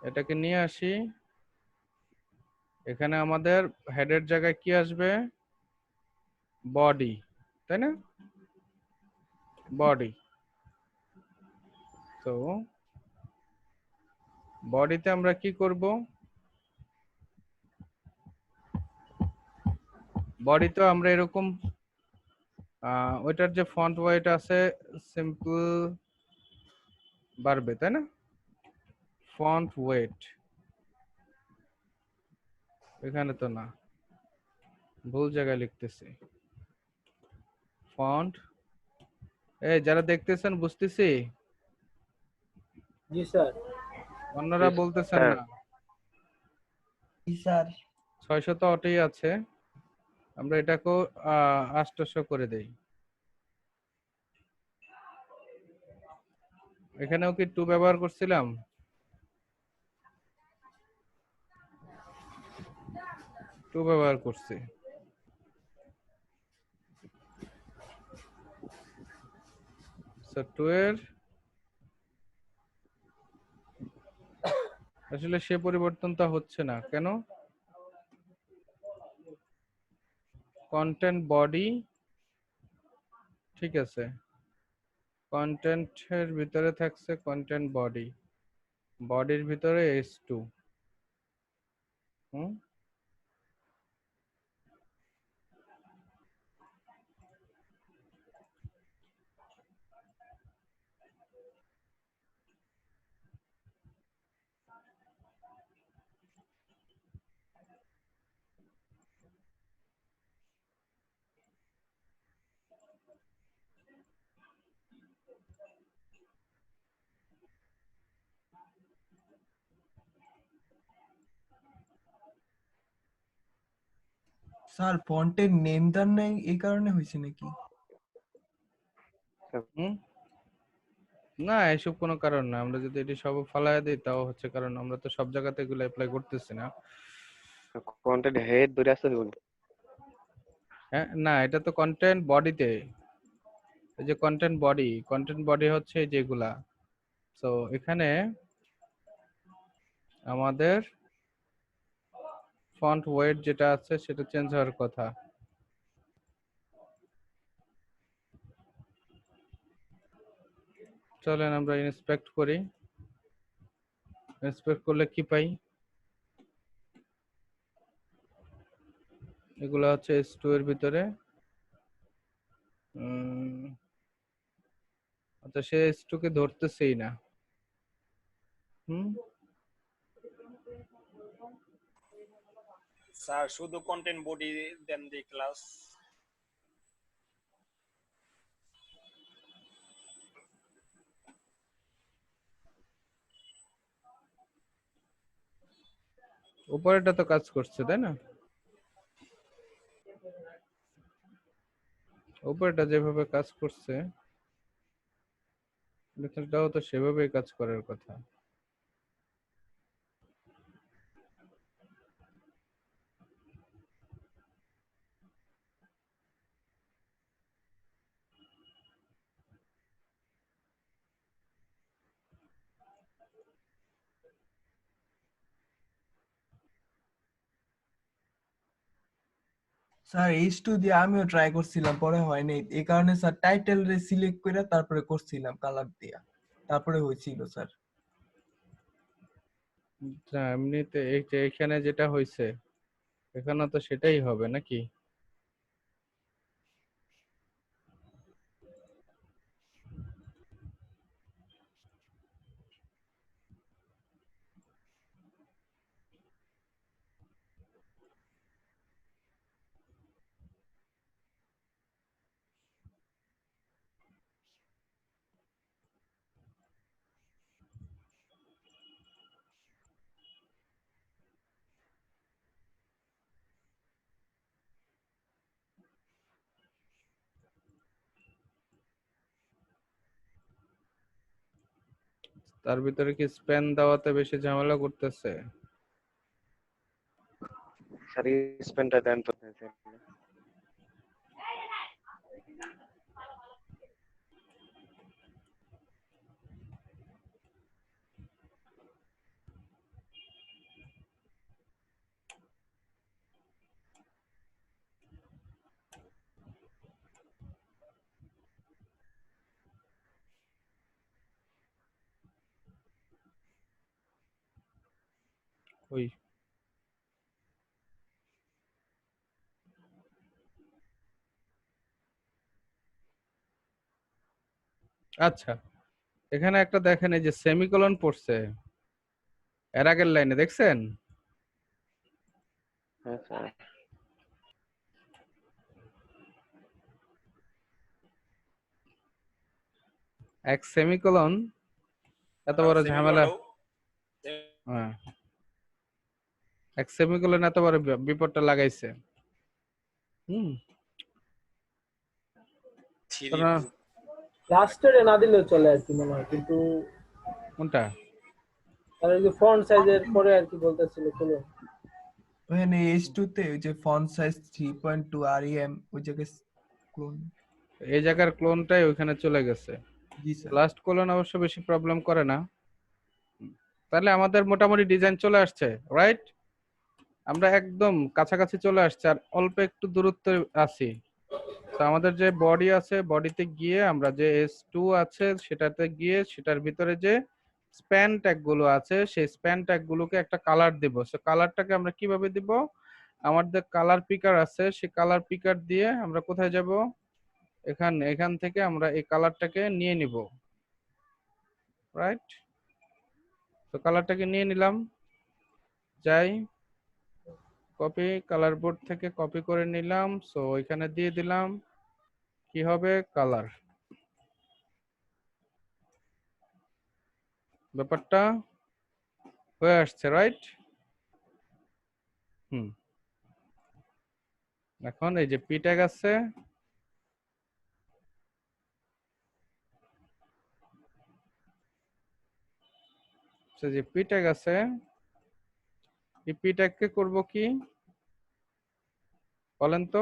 এটাকে নিয়ে আসি, এখানে আমাদের হেডের জায়গায় কি আসবে? বডি, তাই না? বডি। তো বডিতে আমরা কি করব? বডিতে আমরা এরকম ওইটার যে ফন্ট ওয়েট আছে সিম্পল বাড়বে, তাই না? ফন্ট ওয়েট এখানে তো না, ভুল জায়গায় লিখতেছি। ফন্ট, এই যারা দেখতেছেন বুঝতেছি, জি স্যার। অন্যরা বলতেছেন স্যার না। জি স্যার। 600 তো অটোই আছে, আমরা এটাকেও 800 করে দেই। এখানেও কি 2 ব্যবহার করছিলাম? 2 ব্যবহার করছি। সো 2 এর আসলে সে পরিবর্তনটা হচ্ছে না কেন? কন্টেন্ট বডি, ঠিক আছে, কন্টেন্টের ভিতরে থাকছে কন্টেন্ট বডি, বডির ভিতরে S2। হুম, স্যার ফন্টের নেম দেন নাই এই কারণে হয়েছে নাকি? হুম? না, এসব কোনো কারণ না। আমরা যদি এটি সব ফালায় দিই তাও হচ্ছে, কারণ আমরা তো সব জায়গাতে এগুলো অ্যাপ্লাই করতেছি না। কন্টেন্ট হেড ধরে আসতে দিব। হ্যাঁ, না, এটা তো কন্টেন্ট বডিতে। এই যে কন্টেন্ট বডি হচ্ছে এই যেগুলা। তো এখানে আমাদের ফন্ট ওয়েট যেটা আছে সেটা চেঞ্জ হওয়ার কথা। চলেন আমরা ইন্সপেক্ট করি। ইন্সপেক্ট করলে কি পাই? এগুলো হচ্ছে S2 এর ভিতরে। আচ্ছা, সে S2 কে ধরতেছেই না। হুম, স্যার শুধু কন্টেন্ট বডি দেন দি ক্লাস। উপরেটা তো কাজ করছে, তাই না? উপরেটা যেভাবে কাজ করছে নিচেরটাও তো সেভাবেই কাজ করার কথা। স্যার H2 দিয়ে আমিও ট্রাই করছিলাম, পরে হয় নাই। এই কারণে স্যার টাইটেল রে সিলেক্ট করে তারপরে করছিলাম কালার দিয়া, তারপরে হয়েছিল স্যার। না, এমনিতে এই যে এখানে যেটা হয়েছে এখানে তো সেটাই হবে নাকি? তার ভিতরে কি স্প্যান দেওয়াতে বেশি ঝামেলা করতেছে? স্যার স্পেনটা দেন তো। ওই আচ্ছা, এখানে একটা দেখেন, এই যে সেমিকোলন পড়ছে এর আগের লাইনে, দেখছেন? হ্যাঁ স্যার। এক সেমিকোলন এত বড় ঝামেলা। হ্যাঁ, এক সেমিকোলন এত বড় বিপদটা লাগাইছে। হুম, লাস্টের না দিলেও চলে আর কি মনে হয়, কিন্তু কোনটা? আর এই যে ফন্ট সাইজের পরে আর কি বলতেছিল খুলুন। ওখানে H2 তে ওই যে ফন্ট সাইজ 3.2 REM ওই জায়গায় ক্লোন। এই জায়গার ক্লোনটাই ওইখানে চলে গেছে। জি স্যার। লাস্ট কোলন অবশ্য বেশি প্রবলেম করে না। তাহলে আমাদের মোটামুটি ডিজাইন চলে আসছে, রাইট? আমরা একদম কাছাকাছি চলে আসছে, আর অল্প একটু দূরত্বে আছি। তো আমাদের যে বডি আছে, বডিতে গিয়ে আমরা যে S2 আছে সেটাতে গিয়ে সেটার ভিতরে যে স্প্যান ট্যাগ গুলো আছে সেই স্প্যান ট্যাগ গুলোকে একটা কালার দিব। সো কালারটাকে আমরা কিভাবে দিব? আমাদের কালার পিকার আছে, সেই কালার পিকার দিয়ে আমরা কোথায় যাব? এখান থেকে আমরা এই কালারটাকে নিয়ে নিব, রাইট? তো কালারটাকে নিয়ে নিলাম, যাই কপি, কালার বোর্ড থেকে কপি করে নিলাম, সো এখানে দিয়ে দিলাম, কি হবে? কালার। ব্যাপারটা হয়ে আসছে, রাইট? হুম, এখন এই যে পি ট্যাগ আছে, যে পি ট্যাগ আছে, এই পি ট্যাগকে করব কি বলেন তো?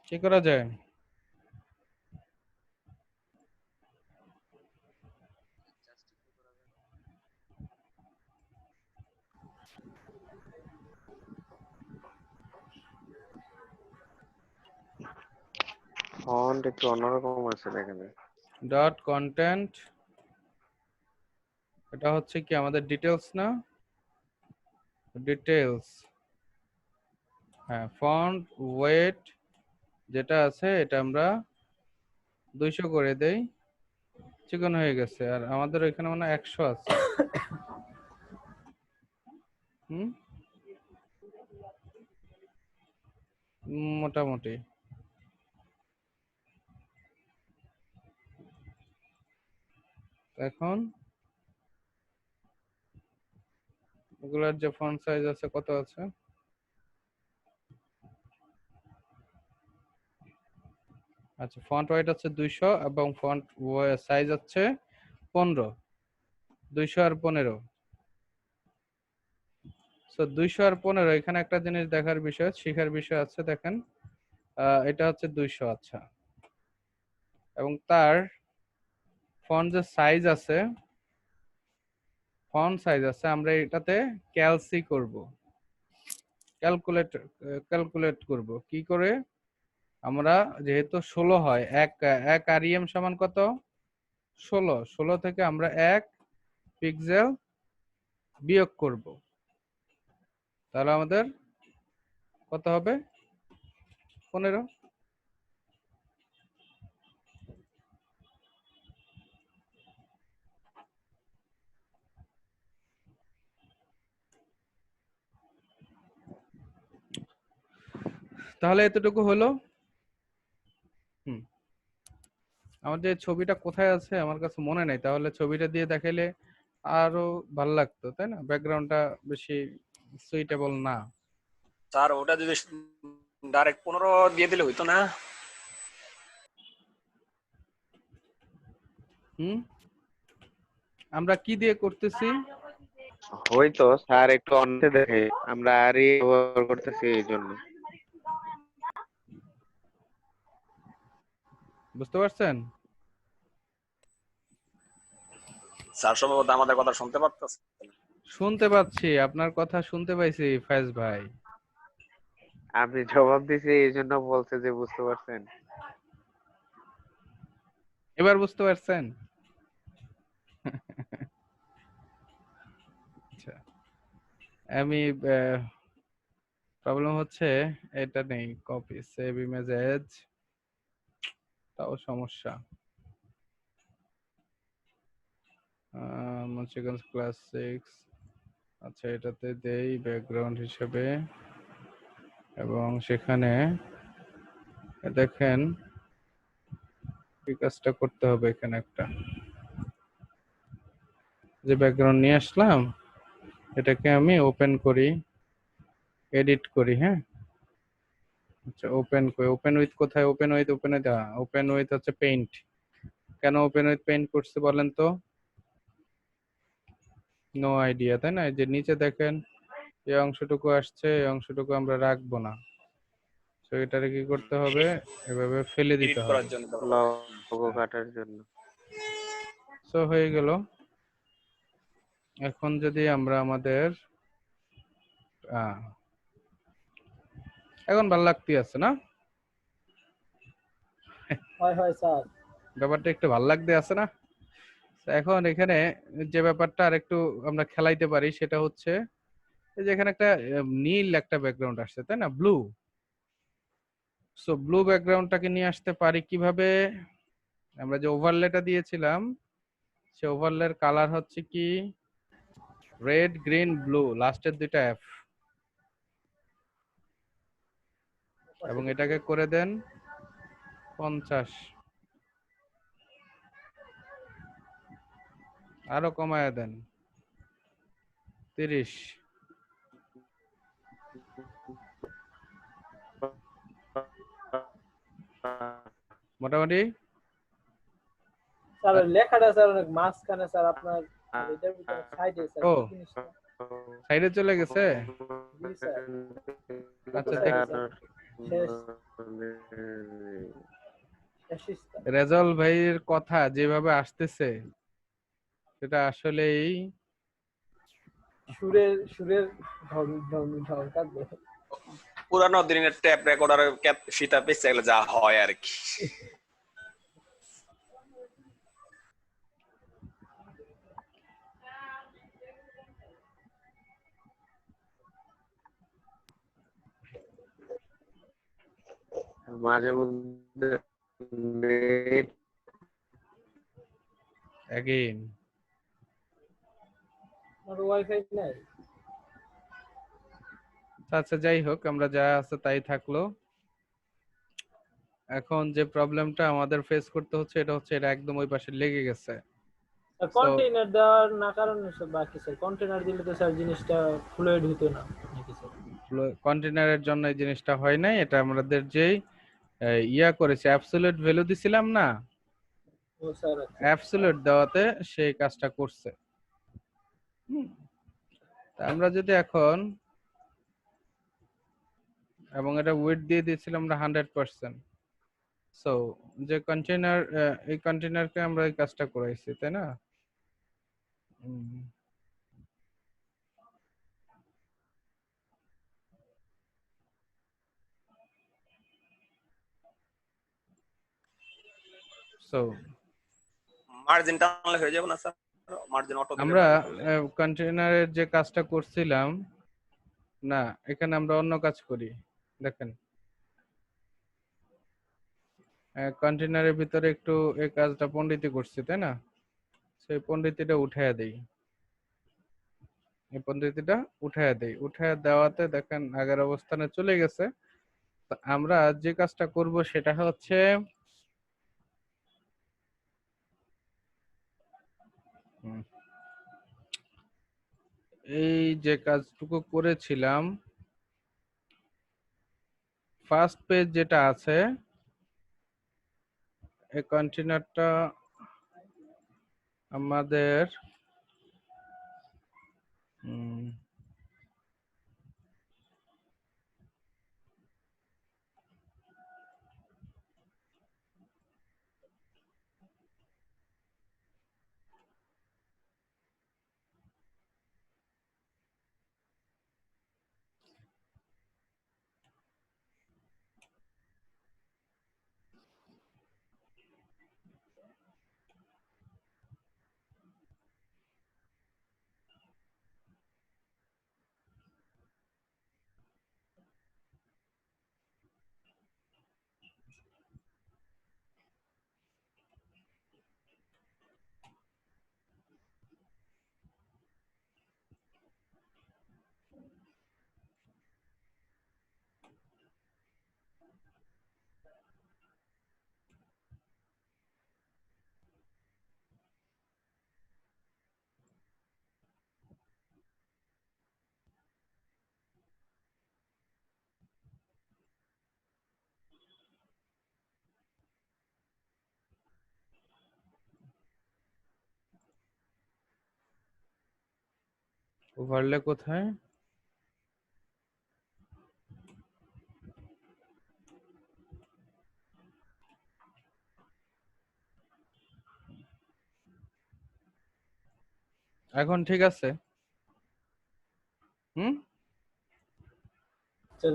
কি করা যায়? ফন্ট একটু অন্যরকম আছে এখানে। ডট কন্টেন্ট, এটা হচ্ছে কি আমাদের ডিটেলস না? ডিটেলস, হ্যাঁ। ফন্ট ওয়েট যেটা আছে এটা আমরা 200 করে দেই, চিকন হয়ে গেছে। আর আমাদের এখানে মানে 100 আছে। হুম, মোটামুটি। এখন এগুলার যে ফন্ট সাইজ আছে কত আছে? আচ্ছা, ফন্ট ওয়েট আছে 200 এবং ফন্ট সাইজ আছে 15, 200 আর 15। সো 200 আর 15, এখানে একটা জিনিস দেখার বিষয়, শেখার বিষয় আছে। দেখেন এটা হচ্ছে 200, আচ্ছা। এবং তার ফন্ট যে সাইজ আছে, ফন্ট সাইজ আছে, আমরা এটাতে ক্যালসি করব, ক্যালকুলেট করব কি করে? আমরা যেহেতু 16 হয়, এক আরইএম সমান কত? 16, 16 থেকে আমরা 1 পিক্সেল বিয়োগ করব, তাহলে আমাদের কত হবে? 15। তাহলে এতটুকু হলো। হুম, আমাদের ছবিটা কোথায় আছে আমার কাছে মনে নেই, তাহলে ছবিটা দিয়ে দেখাইলে আরো ভালো লাগতো, তাই না? ব্যাকগ্রাউন্ডটা বেশি সুইটেবল না। স্যার ওটা যদি ডাইরেক্ট 15 দিয়ে দিলে হইতো না? হুম, আমরা কি দিয়ে করতেছি? হয়তো স্যার একটু অন্য দেখে, আমরা আরই ব্যবহার করতেছি এই জন্য। বুঝতে পারছেন? স্যার সম্ভবত আমাদের কথা শুনতে পারতেছে। শুনতে পাচ্ছি, আপনার কথা শুনতে পাইছি ফায়েজ ভাই। আপনি জবাব দিছি এই জন্য বলছে যে বুঝতে পারছেন। এবার বুঝতে পারছেন? আচ্ছা, আমি প্রবলেম হচ্ছে এটা নেই, কপি সেভ ইমেজ এজ, তাও সমস্যা। মুন্সিগঞ্জ ক্লাস 6, আচ্ছা এটাতে দেই ব্যাকগ্রাউন্ড হিসেবে। এবং সেখানে দেখেন এই কাজটা করতে হবে, এখানে একটা যে ব্যাকগ্রাউন্ড নিয়ে আসলাম, এটাকে আমি ওপেন করি, এডিট করি। হ্যাঁ, আচ্ছা ওপেন করি, ওপেন উইথ কোথায়? ওপেন উইথ ওপেন উইথ হচ্ছে পেইন্ট। কেন ওপেন উইথ পেইন্ট করছে বলেন তো? নো আইডিয়া, তাই না? এই যে নিচে দেখেন এই অংশটুকু আসছে, এই অংশটুকু আমরা রাখবো না। তো এটারে কি করতে হবে? এভাবে ফেলে দিতে এডিট হবে। করার জন্য তো। লোগো কাটার জন্য। সো হয়ে গেল। এখন যদি আমরা আমাদের এখন ভালো লাগতে আছে না? হয় হয় স্যার। ব্যাপারটা একটু ভালো লাগতে আছে না? তো এখন এখানে যে ব্যাপারটা আর একটু আমরা খেলাইতে পারি সেটা হচ্ছে এই যে এখানে একটা নীল একটা ব্যাকগ্রাউন্ড আসছে, তাই না? ব্লু। সো ব্লু ব্যাকগ্রাউন্ডটাকে নিয়ে আসতে পারি কিভাবে? আমরা যে ওভারলেটা দিয়েছিলাম, সে ওভারলের কালার হচ্ছে কি রেড, গ্রিন, ব্লু, লাস্টের দুইটা এফ। এবং এটাকে করে দেন 50। আরো কমায়া দেন 30 মোটামুটি স্যার ওই লেখাটা স্যার অনেক মাঝখানে স্যার আপনার এটার ভিতরে সাইডে স্যার ও কি জিনিসটা সাইডে চলে গেছে জি স্যার আচ্ছা কোথায় দেখ স্যার শেষ শেষটা রেজাউল ভাইয়ের কথা যেভাবে আসতেছে সেটা আসলেই সুরের ঢং কাটবে পুরানো দিনের ট্যাপ রেকর্ডার সীতা পেছে এগুলো যা হয় আর কি। মাঝে মধ্যে নেট অ্যাগেইন আমার ওয়াইফাই নাই আচ্ছা যাই হোক আমরা যা আছে তাই থাকলো এখন যে প্রবলেমটা আমাদের ফেস করতে হচ্ছে এটা হচ্ছে এটা একদম ওই পাশে লেগে গেছে কন্টেইনার দেওয়ার না কারণে স্যার বাকি স্যার কন্টেইনার দিলে তো স্যার জিনিসটা ফ্লুইড হতো না নাকি স্যার কন্টেনারের জন্য এই জিনিসটা হয় নাই এটা আমাদের যেই ইয়া করেছে অ্যাবসলিউট ভ্যালু দিছিলাম না ও স্যার অ্যাবসলিউট দেওয়াতে সেই কাজটা করছে তা আমরা যদি এখন এবং এটা ওয়েট দিয়ে দিয়েছিলাম আমরা 100% সো যে কন্টেইনার এই কন্টেইনারকে আমরা এই কাজটা করাইছি তাই না সো মার্জিন টানলে হয়ে যাবে না স্যার? মার্জিন অটো আমরা কন্টেইনারের যে কাজটা করছিলাম না এখানে আমরা অন্য কাজ করি দেখেন কন্টেইনারের ভিতরে একটু এই কাজটা পণ্ডিতি করছি তাই না সেই পণ্ডিতিটা উঠায়া দেই এই পদ্ধতিটা উঠায়া দেওয়াতে দেখেন আগের অবস্থানে চলে গেছে তো আমরা যে কাজটা করব সেটা হচ্ছে এই যে কাজটুকু করেছিলাম ফার্স্ট পেজ যেটা আছে এই কন্টেইনারটা আমাদের ওভারলে কোথায় এখন ঠিক আছে স্যার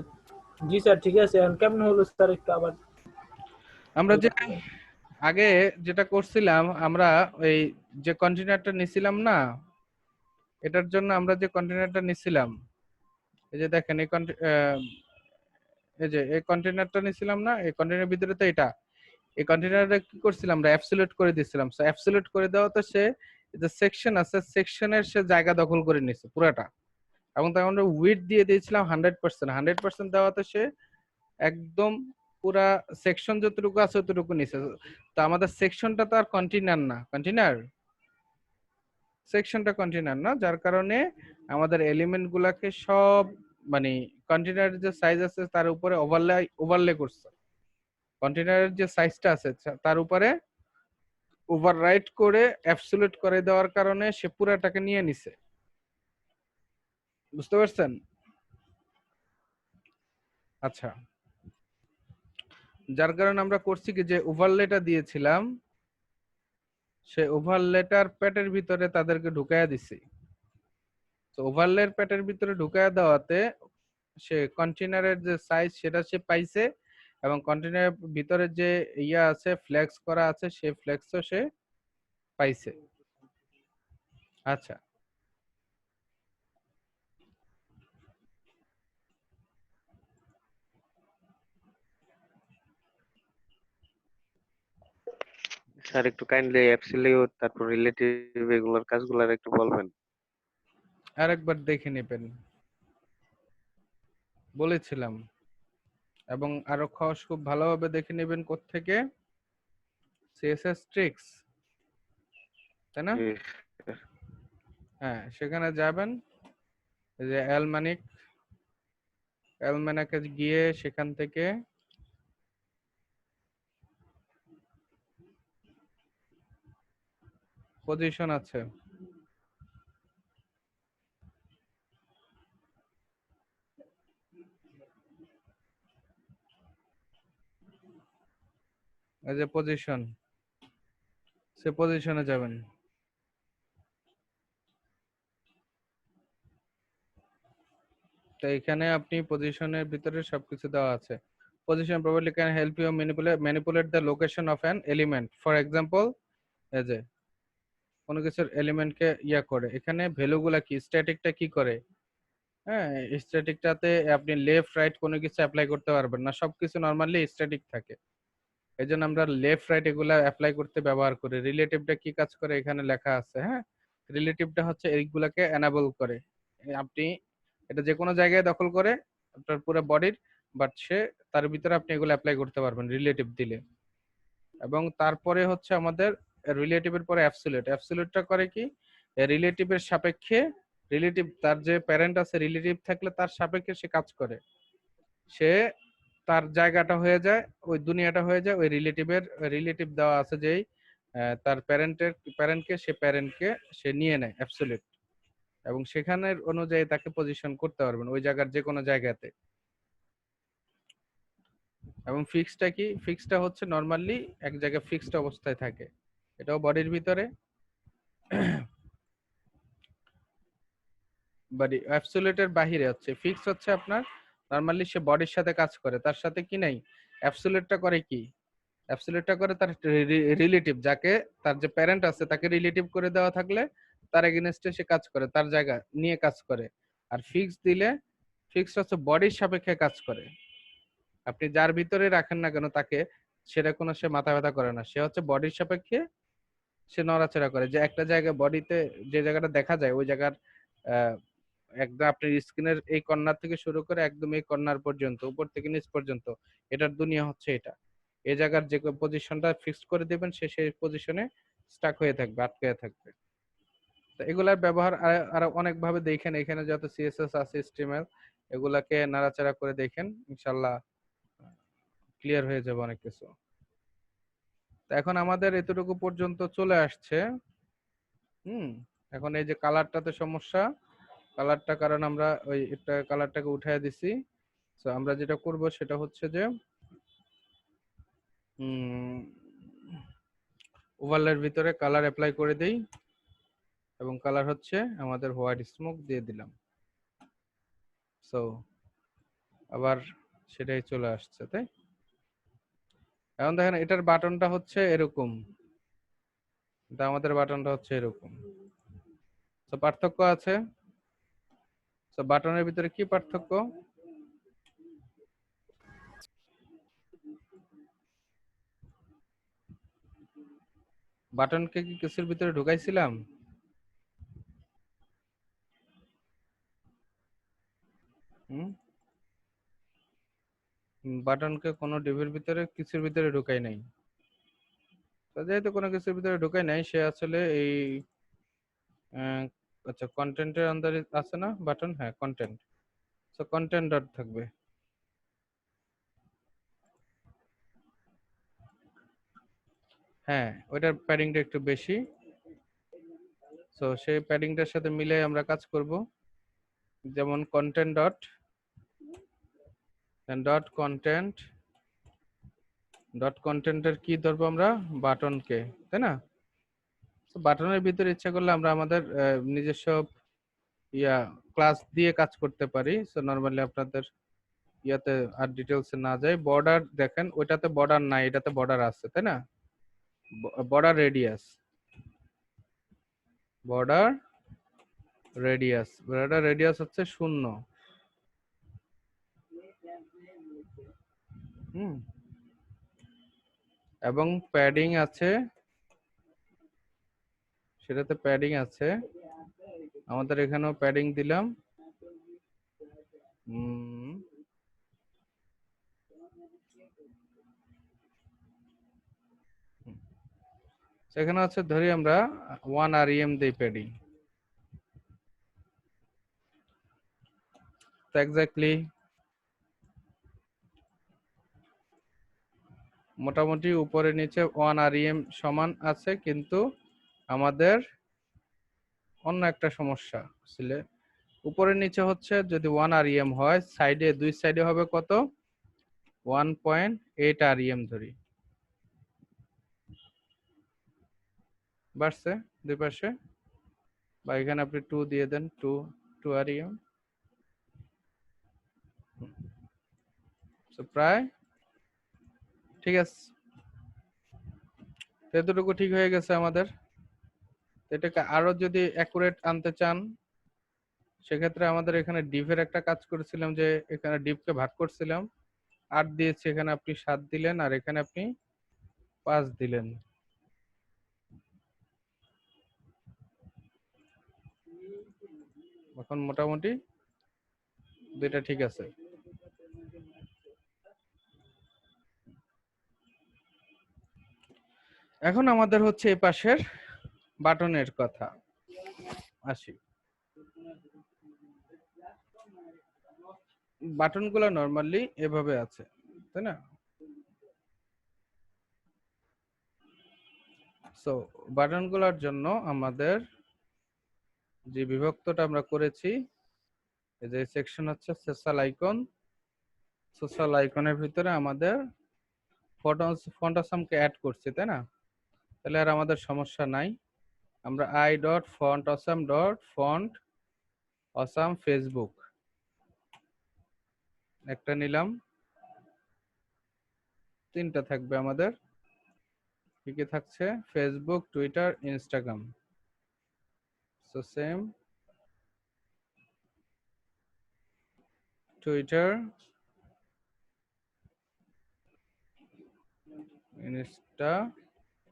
জি স্যার ঠিক আছে এখন কেমন হলো স্যার একটু আবার আমরা যে আগে যেটা করছিলাম আমরা ওই যে কন্টেইনারটা নিছিলাম না এটার জন্য আমরা যে কন্টেইনারটা নিছিলাম এই যে দেখেন এই যে এই কন্টেইনারটা নিছিলাম না এই কন্টেইনারের ভিতরে তো এটা এই কন্টেইনারটা কি করছিলাম আমরা অ্যাবসলিউট করে দিয়েছিলাম সো অ্যাবসলিউট করে দেওয়া তো সে যে সেকশন আছে সেকশনের সে জায়গা দখল করে নিছে পুরোটা এবং তাই আমরা উইডথ দিয়ে দিয়েছিলাম 100% দেওয়াতে সে একদম পুরা সেকশন যতটুকু আছে ততটুকু নিছে তো আমাদের সেকশনটা তো আর কন্টেইনার না কন্টেইনার সেকশনটা কন্টেইনার না, যার কারণে আমাদের এলিমেন্ট গুলাকে সব মানে কন্টেইনারের যে সাইজ আছে তার উপরে ওভারলে করছে। কন্টেইনারের যে সাইজটা আছে তার উপরে ওভাররাইট করে অ্যাবসলিউট করে দেওয়ার কারণে সে পুরাটাকে নিয়ে নিছে। বুঝতে পারছেন? আচ্ছা, যার কারণে আমরা করছি কি যে ওভারলেটা দিয়েছিলাম, সে ওভারলেটার প্যাটের ভিতরে তাদেরকে ঢুকাইয়া দিছি। তো ওভারলের প্যাটের ভিতরে ঢুকাইয়া দেওয়াতে সে কন্টেইনারের যে সাইজ সেটা সে পাইছে, এবং কন্টেইনারের ভিতরে যে ইয়া আছে ফ্লেক্স করা আছে সেই ফ্লেক্সও সে পাইছে। আচ্ছা, স্যার একটু কাইন্ডলি অ্যাবসলিউট তারপর রিলেটিভ এগুলোর কাজগুলো একটু বলবেন। আরেকবার দেখে নেবেন, বলেছিলাম। এবং আরো খুব ভালোভাবে দেখে নেবেন কোত্থেকে, সিএসএস ট্রিক্স, তাই না? জি। হ্যাঁ, সেখানে যাবেন, এই যে অ্যালম্যানাকে গিয়ে সেখান থেকে পজিশন আছে, এই যে পজিশন, সে পজিশনে যাবেন। তো এখানে আপনি পজিশনের ভিতরে সবকিছু দেওয়া আছে। Position probably can help you manipulate the location of an element. For example, এই যে কোনো কিছুর এলিমেন্টকে ইয়া করে, এখানে ভ্যালুগুলা কি, স্ট্যাটিকটা কি করে, হ্যাঁ, স্ট্যাটিকটাতে আপনি লেফট রাইট কোনো কিছু অ্যাপ্লাই করতে পারবেন না, সবকিছু নরমালি স্ট্যাটিক থাকে। এই জন্য আমরা লেফট রাইট এগুলা অ্যাপ্লাই করতে ব্যবহার করি। রিলেটিভটা কি কাজ করে এখানে লেখা আছে, হ্যাঁ, রিলেটিভটা হচ্ছে এইগুলাকে এনাবল করে। আপনি এটা যে কোনো জায়গায় দখল করে আপনার পুরো বডির, বাট সে তার ভিতরে আপনি এগুলো অ্যাপ্লাই করতে পারবেন রিলেটিভ দিলে। এবং তারপরে হচ্ছে আমাদের রিলেটিভের পরে অ্যাবসলিউট। অ্যাবসলিউটটা করে কি, রিলেটিভের সাপেক্ষে, রিলেটিভ তার যে প্যারেন্ট আছে রিলেটিভ থাকলে তার সাপেক্ষে সে কাজ করে। সে তার জায়গাটা হয়ে যায়, ওই দুনিয়াটা হয়ে যায় ওই রিলেটিভ দেওয়া আছে যেই তার প্যারেন্টকে সে নিয়ে নেয় অ্যাবসলিউট, এবং সেখানের অনুযায়ী তাকে পজিশন করতে পারবেন ওই জায়গার যে কোনো জায়গাতে। এবং ফিক্সটা কি, ফিক্সটা হচ্ছে নরমালি এক জায়গায় ফিক্সড অবস্থায় থাকে, এটাও বডির ভিতরে। বডি অ্যাবসলিউটের বাহিরে হচ্ছে ফিক্স, হচ্ছে আপনার নরমালি সে বডির সাথে কাজ করে, তার সাথে কি নাই। অ্যাবসলিউটটা করে কি, অ্যাবসলিউটটা করে তার রিলেটিভ, যাকে তার যে প্যারেন্ট আছে তাকে রিলেটিভ করে দেওয়া থাকলে তার এগেইনস্টে সে কাজ করে, তার জায়গা নিয়ে কাজ করে। আর ফিক্স দিলে, ফিক্স হচ্ছে বডির সাপেক্ষে কাজ করে। আপনি যার ভিতরে রাখেন না কেন তাকে, সেটা কোনো সে মাথা ব্যথা করে না, সে হচ্ছে বডির সাপেক্ষে সে নড়াচড়া করে। যে একটা জায়গায় বডিতে যে জায়গাটা দেখা যায় ওই জায়গার একদম আপনার স্ক্রিনের এই কর্নার থেকে শুরু করে একদম এই কর্নার পর্যন্ত, উপর থেকে নিচ পর্যন্ত, এটার দুনিয়া হচ্ছে এটা। এই জায়গার যে পজিশনটা ফিক্সড করে দেবেন সে সেই পজিশনে স্টাক হয়ে থাকবে, আটকে থাকবে। তো এগুলার ব্যবহার আর অনেক ভাবে দেখেন, এখানে যত সিএসএস আছে, HTML, এগুলাকে নাড়াচাড়া করে দেখেন, ইনশাল্লাহ ক্লিয়ার হয়ে যাবে অনেক কিছু। তো এখন আমাদের এতটুকু পর্যন্ত চলে আসছে। এখন এই যে কালারটাতে সমস্যা, কালারটা কারণ আমরা ওই একটা কালারটাকে উঠায় দিছি। তো আমরা যেটা করব সেটা হচ্ছে যে ওভারলের ভিতরে কালার অ্যাপ্লাই করে দেই, এবং কালার হচ্ছে আমাদের হোয়াইট স্মোক দিয়ে দিলাম। সো আবার সেটাই চলে আসছে, তাই। এখন দেখেন এটার বাটনটা হচ্ছে এরকম, আমাদের বাটনটা হচ্ছে এরকম। তো পার্থক্য আছে। তো বাটনের ভিতরে কি পার্থক্য, বাটনকে কি কিছুর ভিতরে ঢুকাইছিলাম? বাটনকে কোনো ডিভির ভিতরে কিছুর ভিতরে ঢুকাই নাই। তো যেহেতু কোনো কিছুর ভিতরে ঢুকাই নাই, সে আসলে এই আচ্ছা কন্টেন্টের আন্ডারে আছে না বাটন? হ্যাঁ কন্টেন্ট, সো কন্টেন্ট ডট থাকবে। হ্যাঁ ওইটার প্যাডিংটা একটু বেশি, সো সেই প্যাডিংটার সাথে মিলে আমরা কাজ করব। যেমন content dot dot content dot কন্টেন্টের কি ধরবো আমরা? বাটনকে, তাই না? বাটনের ভিতরে ইচ্ছা করলে আমরা আমাদের নিজস্ব ক্লাস দিয়ে কাজ করতে পারি। সো নরমালি আপনাদের ইয়াতে আর ডিটেলসে না যাই। বর্ডার দেখেন, ওইটাতে বর্ডার নাই, এটাতে বর্ডার আছে, তাই না? Border radius, border border radius হচ্ছে 0। হুম, এবং প্যাডিং আছে, সেটাতে প্যাডিং আছে। আমাদের এখানেও প্যাডিং দিলাম। সেখানে আছে, ধরি আমরা 1 REM দিই প্যাডিং। তো এক্স্যাক্টলি মোটামুটি উপরে নিচে 1 REM সমান আছে, কিন্তু আমাদের অন্য একটা সমস্যা ছিল। উপরে নিচে হচ্ছে যদি 1 REM হয়, সাইডে দুই সাইডে হবে কত? 1.8 REM ধরি, বাড়ছে দুই পাশে, বা এখানে আপনি 2 দিয়ে দেন, 2 REM। প্রায় ঠিক আছে, এতটুকু ঠিক হয়ে গেছে আমাদের। এটাকে আরো যদি অ্যাকুরেট আনতে চান, সেক্ষেত্রে আমাদের এখানে ডিভের একটা কাজ করেছিলাম, যে এখানে ডিভকে ভাগ করছিলাম, 8 দিয়েছি, এখানে আপনি 7 দিলেন, আর এখানে আপনি 5 দিলেন। এখন মোটামুটি দুইটা ঠিক আছে। এখন আমাদের হচ্ছে এই পাশের বাটনের কথা আসি। বাটনগুলো নরমালি এভাবে আছে, তাই না? সো বাটনগুলোর জন্য আমাদের যে বিভক্তটা আমরা করেছি, এই যে সেকশন হচ্ছে সোশ্যাল আইকন। সোশ্যাল আইকনের ভিতরে আমাদের ফন্ট আসামকে অ্যাড করছি, তাই না? তাহলে আর আমাদের সমস্যা নাই। আমরা i.font awesome ফেসবুক একটা নিলাম, 3টা থাকবে আমাদের। কি কি থাকছে? Facebook, Twitter, Instagram. So same Twitter, Instagram.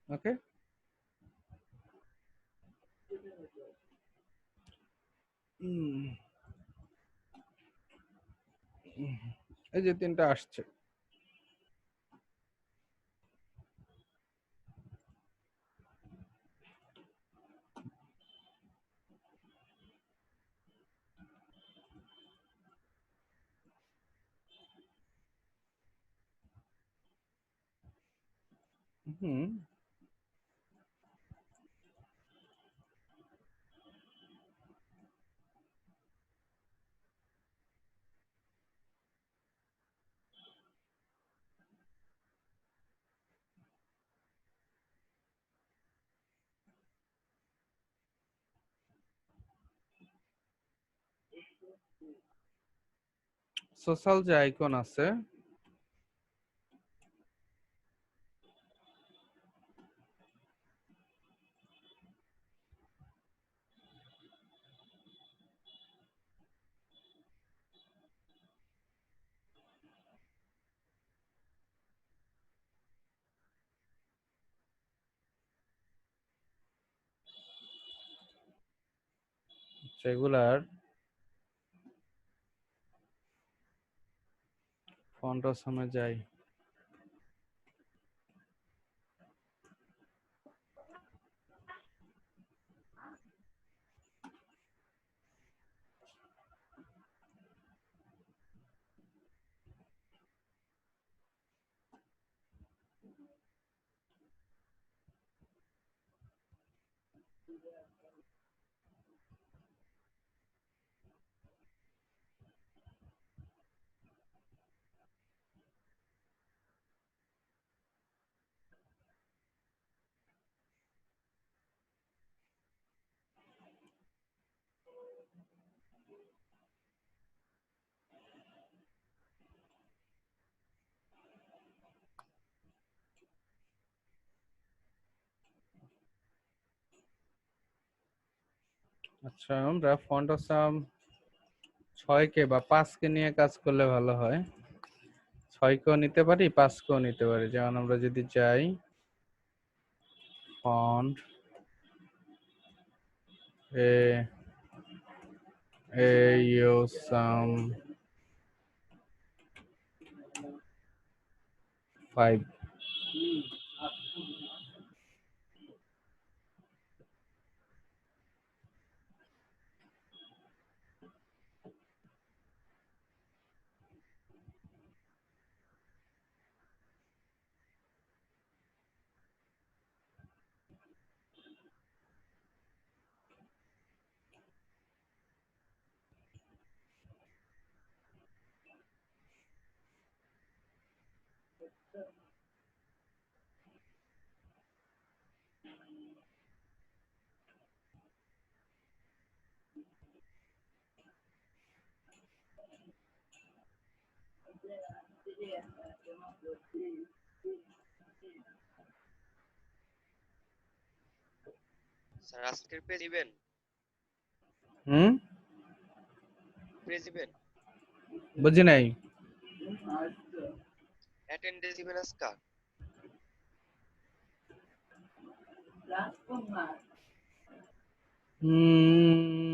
Okay, এই যে 3টা আসছে। সোশ্যাল যে আইকন আছে, সেগুলার ফন্ট আসামে যাই। আচ্ছা, আমরা ফন্ট অফ সাম 6 কে বা 5 কে নিয়ে কাজ করলে ভালো হয়। 6 কেও নিতে পারি, 5 কেও নিতে পারি। যেমন আমরা যদি চাই ফন্ট সাম 5। স্যার আজকের পেজ দিবেন? হুম, পেজ দিবেন? বুঝি নাই। অ্যাটেন্ডেন্স দিবেন আজকে? হুম,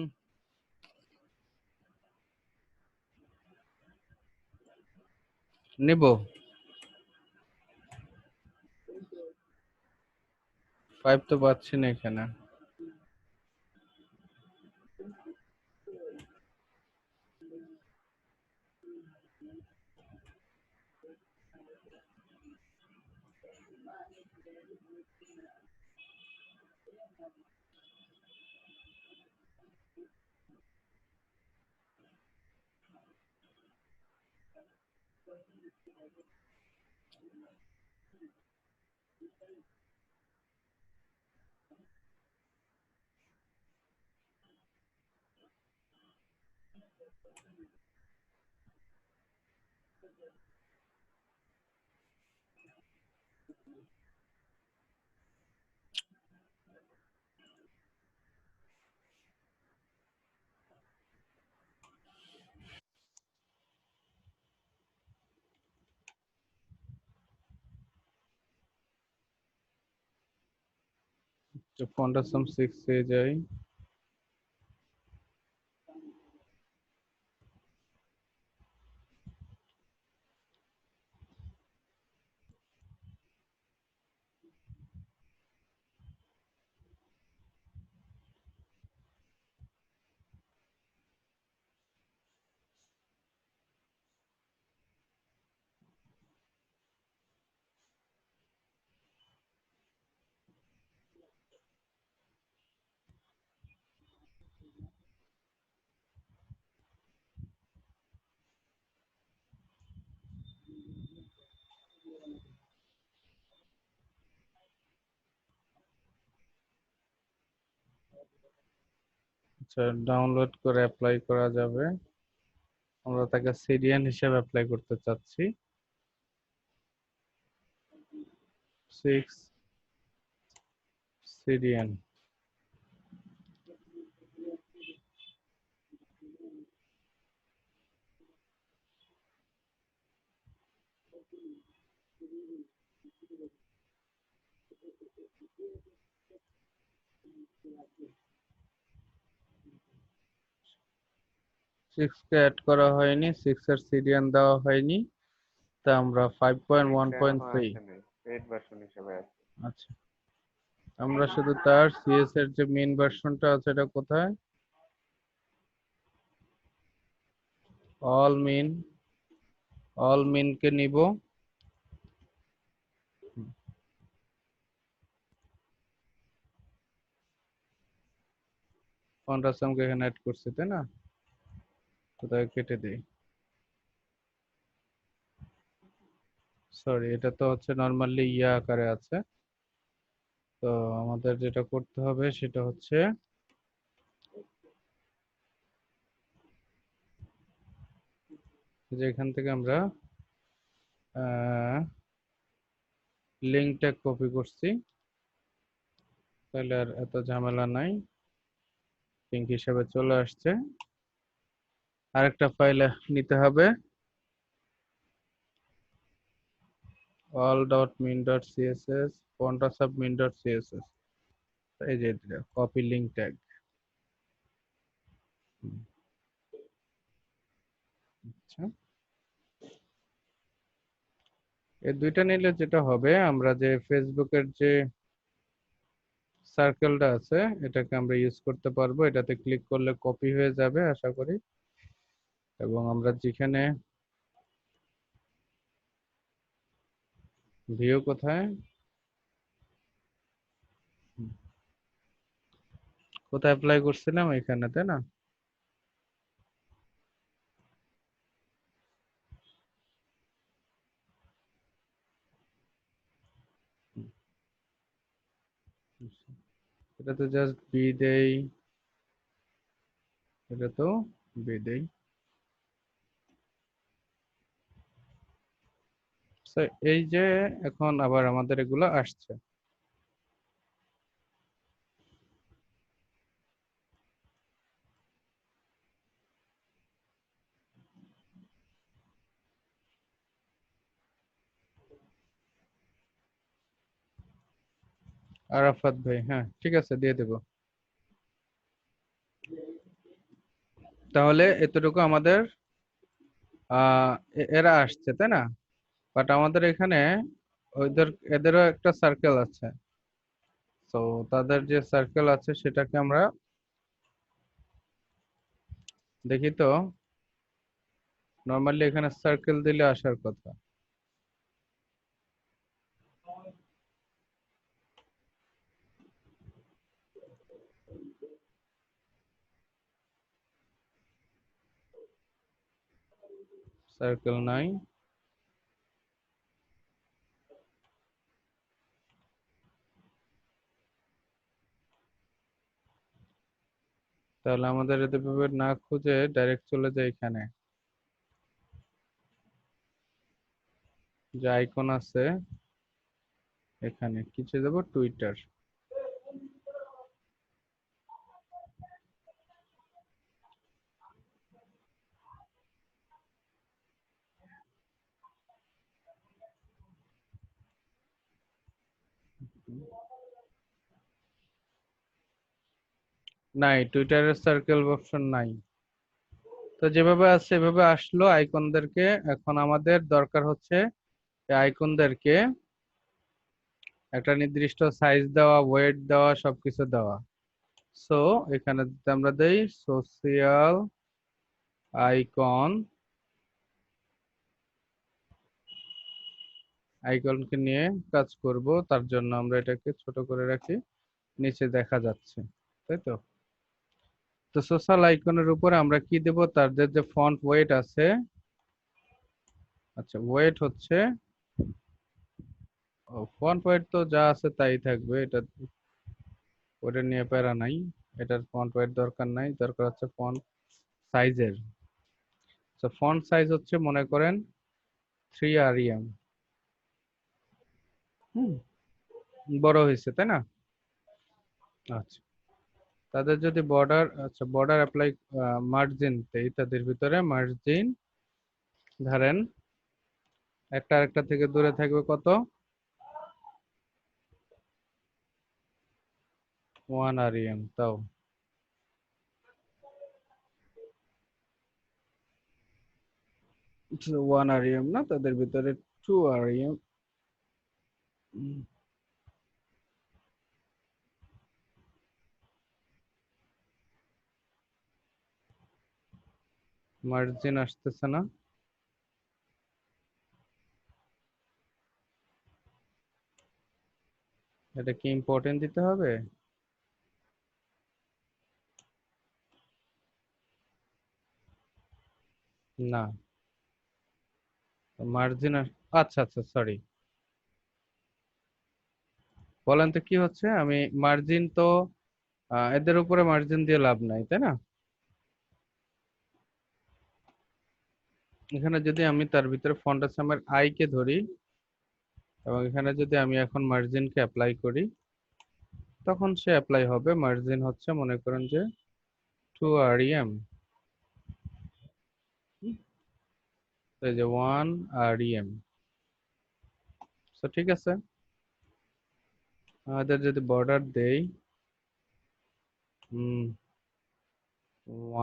নিব। 5 তো পাচ্ছি না এখানে। তো ফন্ট অফ সাম 6 এ যাই। আচ্ছা, ডাউনলোড করে অ্যাপ্লাই করা যাবে। আমরা তাকে সিরিয়ান হিসেবে অ্যাপ্লাই করতে চাচ্ছি। 6 সিরিয়ান। সিক্স কে অ্যাড করা হয়নি, 6 এর সিরিয়ান দেওয়া হয়নি, তা আমরা 5.1.3। পেইড ভার্সন হিসেবে আছে। আচ্ছা, আমরা শুধু তার সিএস এর যে মেইন ভার্সনটা আছে এটা কোথায়? অল মিন কে নিব। ফন্টাসামকে এখানে অ্যাড করছি তাই না, কোথায় কেটে দিই, সরি এটা তো হচ্ছে নর্মালি ইয়া আকারে আছে। তো আমাদের যেটা করতে হবে সেটা হচ্ছে যে এখান থেকে আমরা লিঙ্ক ট্যাগ কপি করছি, তাহলে আর এত ঝামেলা নাই, লিঙ্ক হিসেবে চলে আসছে। আরেকটা ফাইল নিতে হবে, all.min.css fontasubmin.css, এই যে কপি লিঙ্ক ট্যাগ। আচ্ছা, এই দুইটা নিলে যেটা হবে, আমরা যে ফেসবুকের যে সার্কেলটা আছে এটাকে আমরা ইউজ করতে পারবো, এটাতে ক্লিক করলে কপি হয়ে যাবে আশা করি। এবং আমরা যেখানে ভিউ কোথায় কোথায় অ্যাপ্লাই করছিলাম, এখানে তাই না? এটা তো জাস্ট বি দেই, এটা তো বি দেই। So, এই যে এখন আবার আমাদের এগুলো আসছে। আরাফাত ভাই, হ্যাঁ ঠিক আছে দিয়ে দেব। তাহলে এতটুকু আমাদের এরা আসছে তাই না? বাট আমাদের এখানে ওদের এদেরও একটা সার্কেল আছে। তো তাদের যে সার্কেল আছে সেটাকে আমরা দেখি তো, নর্মালি এখানে সার্কেল দিলে আসার কথা। সার্কেল নাই, তাহলে আমাদের এভাবে না খুঁজে ডাইরেক্ট চলে যায় এখানে যে আইকন আছে, এখানে কিছু দেব টুইটার। নাই, টুইটারের সার্কেল অপশন নাই। তো যেভাবে আছে এভাবে আসলো আইকনদেরকে। এখন আমাদের দরকার হচ্ছে এই আইকনদেরকে একটা নির্দিষ্ট সাইজ দেওয়া, ওয়েট দেওয়া, সবকিছু দেওয়া। সো এখানে যদি আমরা দেই সোশিয়াল আইকন, আইকনকে নিয়ে কাজ করব, তার জন্য আমরা এটাকে ছোট করে রাখি, নিচে দেখা যাচ্ছে তাই তো। তো সোশ্যাল আইকনের উপরে আমরা কি দেব, তাদের যে ফন্ট ওয়েট আছে, আচ্ছা ওয়েট হচ্ছে, ফন্ট ওয়েট তো যা আছে তাই থাকবে, এটা ওটা নিয়ে প্যারা নাই, এটার ফন্ট ওয়েট দরকার নাই, দরকার হচ্ছে ফন্ট সাইজের। তো ফন্ট সাইজ হচ্ছে মনে করেন 3 rem, বড় হয়েছে তাই না? আচ্ছা, তাদের যদি বর্ডার, আচ্ছা বর্ডার অ্যাপ্লাই, মার্জিন, তাদের ভিতরে মার্জিন ধরেন একটা আরেকটা থেকে দূরে থাকবে কত, 1 rem, তাও 1 rem না, তাদের ভিতরে 2 rem। মার্জিন আসতেছে না, এটা কি ইম্পর্টেন্ট দিতে হবে? না, মার্জিন, আচ্ছা আচ্ছা সরি, বলেন তো কি হচ্ছে। আমি মার্জিন তো এদের উপরে মার্জিন দিয়ে লাভ নাই, তাই না? এখানে যদি আমি তার ভিতরে ফন্টের সামের আই কে ধরি এবং এখানে যদি আমি এখন মার্জিনকে অ্যাপ্লাই করি, তখন সে অ্যাপ্লাই হবে। মার্জিন হচ্ছে মনে করেন যে 2 REM, এই যে 1 REM। তো ঠিক আছে, আমাদের যদি বর্ডার দেই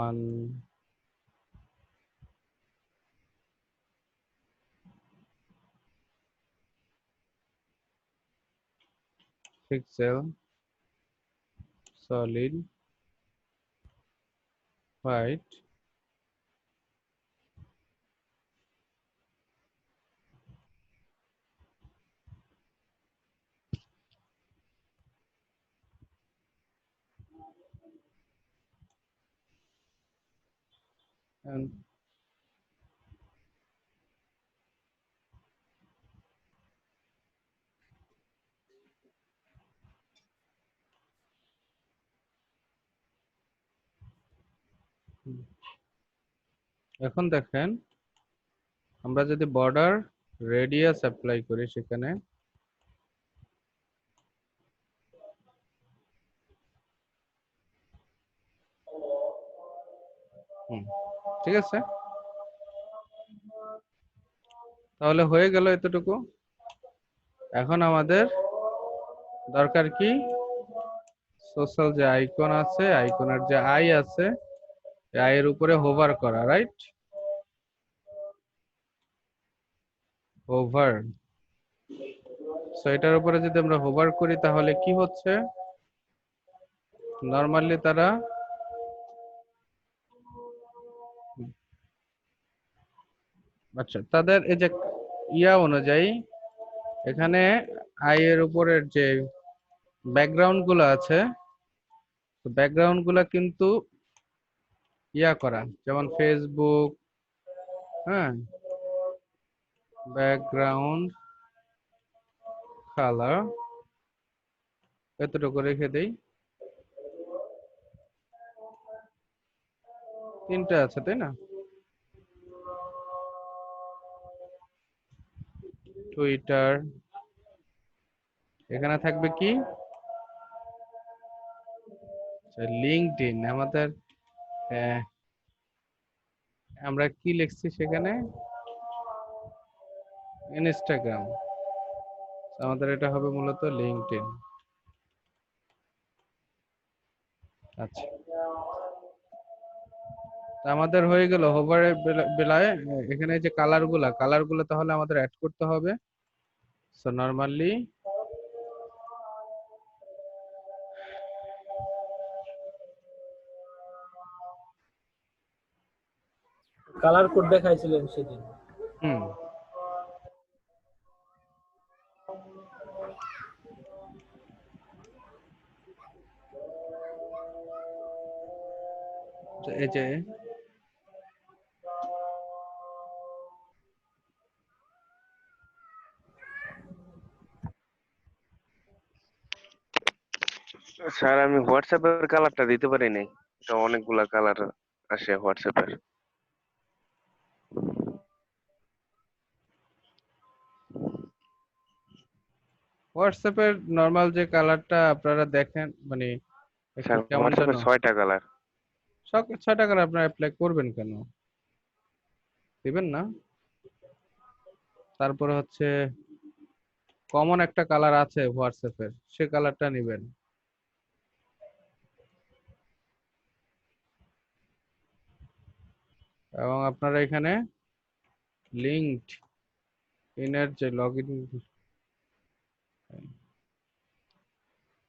1 পিক্সেল সলিড হোয়াইট, and এখন দেখেন আমরা যদি বর্ডার রেডিয়াস অ্যাপ্লাই করি সেখানে, ঠিক আছে, তাহলে হয়ে গেল এতটুকু। এখন আমাদের দরকার কি, সোশ্যাল যে আইকন আছে, আইকনের যে আই আছে, আই এর উপরে হোভার করা, রাইট? হোভার। সো এটার উপরে যদি আমরা হোভার করি তাহলে কি হচ্ছে, নরমালি তারা আচ্ছা তাদের এই যে ইয়া অনুযায়ী এখানে আই এর উপরের যে ব্যাকগ্রাউন্ড গুলো আছে, ব্যাকগ্রাউন্ড গুলা কিন্তু ইয়া করা, যেমন ফেসবুক, হ্যাঁ, ব্যাকগ্রাউন্ড কালার এতটুকু রেখে দেই। তিনটা আছে তাই না? টুইটার, এখানে থাকবে কি, লিঙ্কডইন। আমাদের আমরা কি লিখছি সেখানে, ইনস্টাগ্রাম। আমাদের এটা হবে মূলত লিঙ্কডইন। আচ্ছা, আমাদের হয়ে গেল হোভারের বেলায় এখানে যে কালার গুলা তাহলে আমাদের অ্যাড করতে হবে। সো নরমালি কালার কোড দেখাইছিলেন সেদিন। হুম এই যে স্যার আমি হোয়াটসঅ্যাপের কালারটা দিতে পারি নাই, এটা অনেকগুলা কালার আসে হোয়াটসঅ্যাপের। হোয়াটসঅ্যাপের নরমাল যে কালারটা আপনারা দেখেন, মানে একটু স্যার কেমন যেন হোয়াটসঅ্যাপের 6টা কালার। 6 টাকা আপনারা অ্যাপ্লাই করবেন কেন, দিবেন না? তারপরে হচ্ছে কমন একটা কালার আছে হোয়াটসঅ্যাপের, সে কালারটা নেবেন। এবং আপনারা এখানে লিঙ্কড ইনের যে লগইন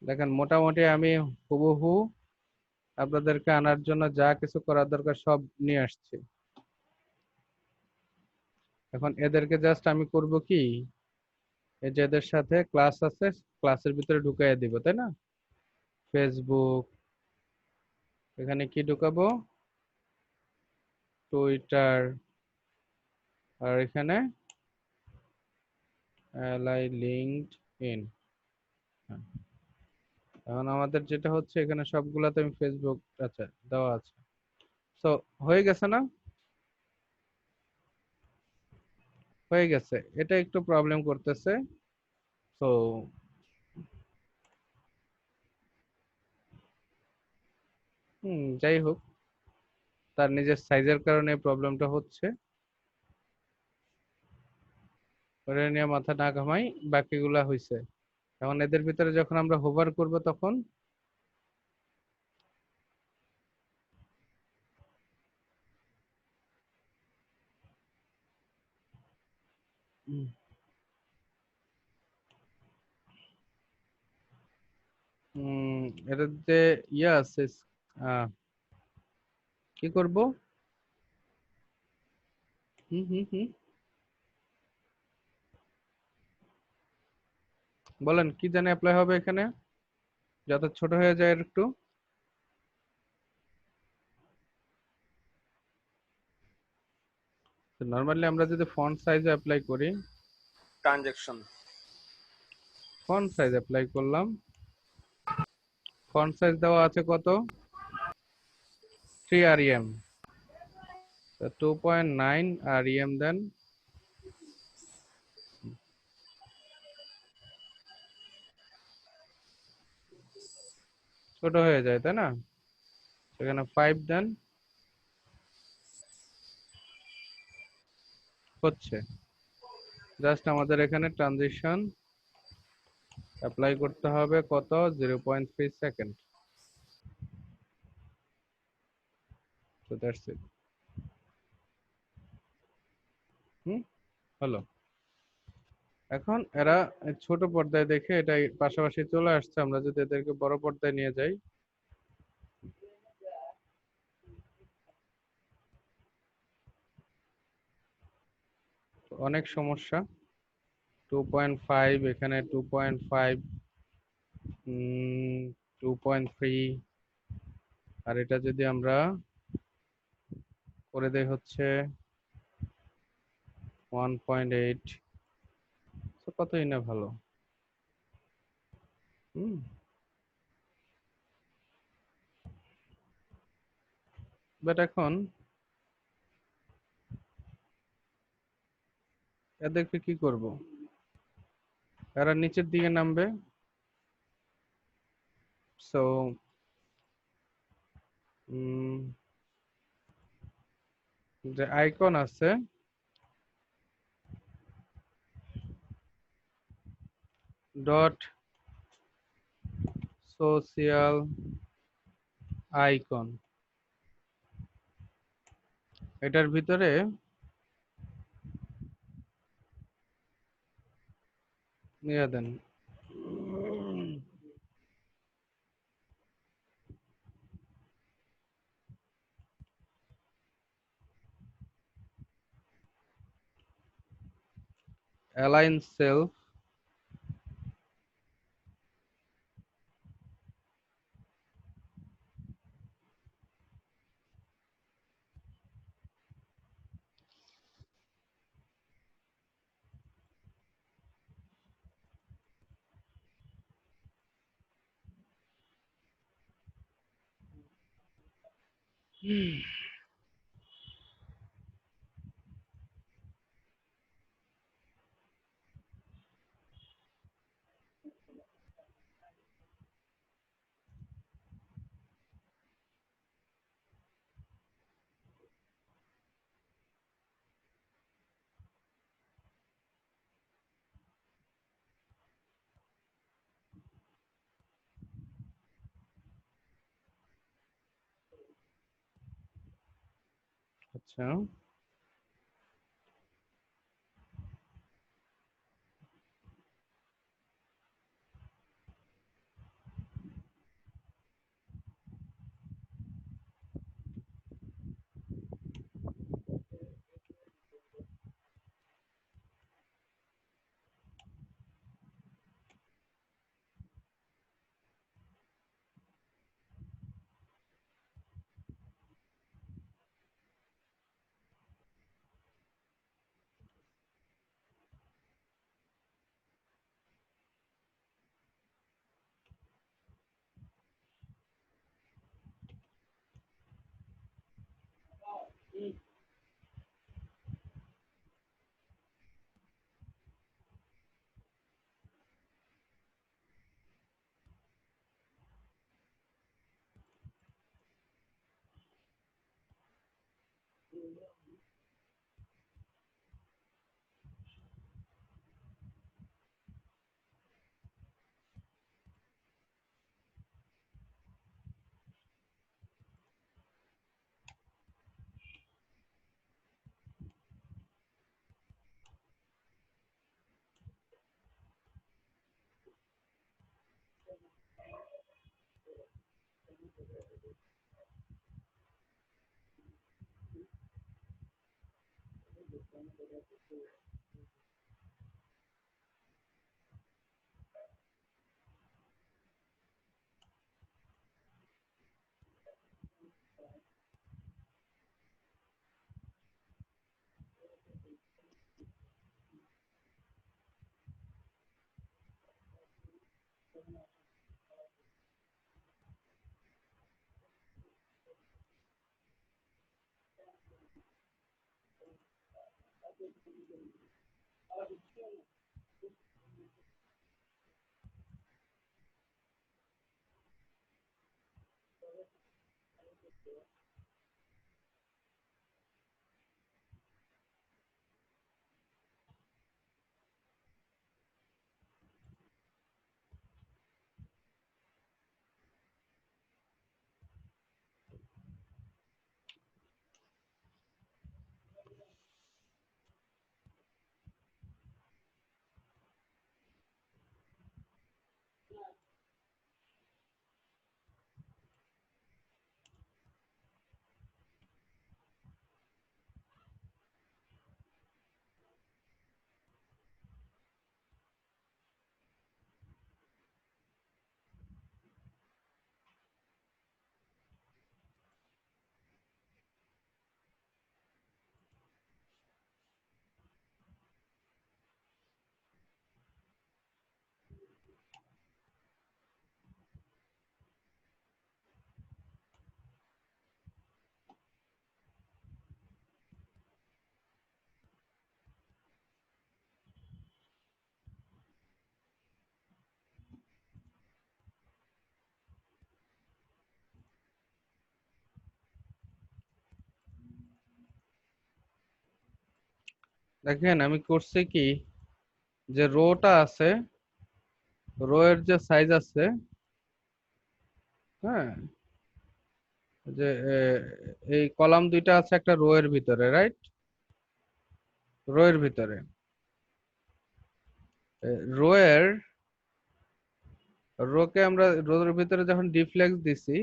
দেখেন, মোটামুটি আমি হুবহু আপনাদেরকে আনার জন্য যা কিছু করার দরকার সব নিয়ে আসছি। এখন এদেরকে জাস্ট আমি করব কি, এই যে এদের সাথে ক্লাস আছে, ক্লাসের ভিতরে ঢুকাইয়া দিব, তাই না? ফেসবুক, এখানে কি ঢুকাবো, টুইটার, আর এখানে ally linked in। এখন আমাদের যেটা হচ্ছে এখানে সবগুলাতে আমি ফেসবুক আচ্ছা দেওয়া আছে। সো হয়ে গেছে না? হয়ে গেছে। এটা একটু প্রবলেম করতেছে। তো যাই হোক, তার নিজের সাইজের কারণে প্রবলেমটা হচ্ছে। ওটা নিয়ে মাথা না ঘামাই, বাকিগুলা হইছে। এখন এদের ভিতরে যখন আমরা হোভার করব তখন এটার যে ইয়ে আছে, আহ, কি করব? হুম হুম হুম বলেন কি জানে অ্যাপ্লাই হবে এখানে, যাতে ছোট হয়ে যায় আর একটু। নরমালি আমরা যদি ফন্ট সাইজে অ্যাপ্লাই করি, ট্রানজেকশন। ফন্ট সাইজ অ্যাপ্লাই করলাম, ফন্ট সাইজ দেওয়া আছে কত? 3 rem, 2.9 rem দেন। ছোট হয়ে যায় তাই না? সেখানে 5 দেন, হচ্ছে। জাস্ট আমাদের এখানে ট্রানজিশন অ্যাপ্লাই করতে হবে কত? 0.3 সেকেন্ড। তো দ্যাটস ইট। হলো। এখন এরা ছোট পর্দায় দেখে এটা পাশাপাশি চলে আসছে, আমরা যদি এদেরকে বড় পর্দায় নিয়ে যাই, অনেক সমস্যা। 2.5, এখানে 2.5, 2.3, আর এটা যদি আমরা করে দেই হচ্ছে 1.8, তো কতই না ভালো। বাট এখন এদেরকে কি করব? এরা নিচের দিকে নামবে। সো যে আইকন আছে, ডট সোশিয়াল আইকন, এটার ভিতরে নিয়ে দেন অ্যালাইন সেলফ, আচ্ছা দেখেন আমি করছি কি, যে রোটা আছে, রো এর যে সাইজ আছে, হ্যাঁ, যে এই কলাম দুইটা আছে একটা রো এর ভিতরে, রাইট? রো এর ভিতরে রো এর রোকে আমরা রোর ভিতরে যখন ডিফ্লেক্স দিছি,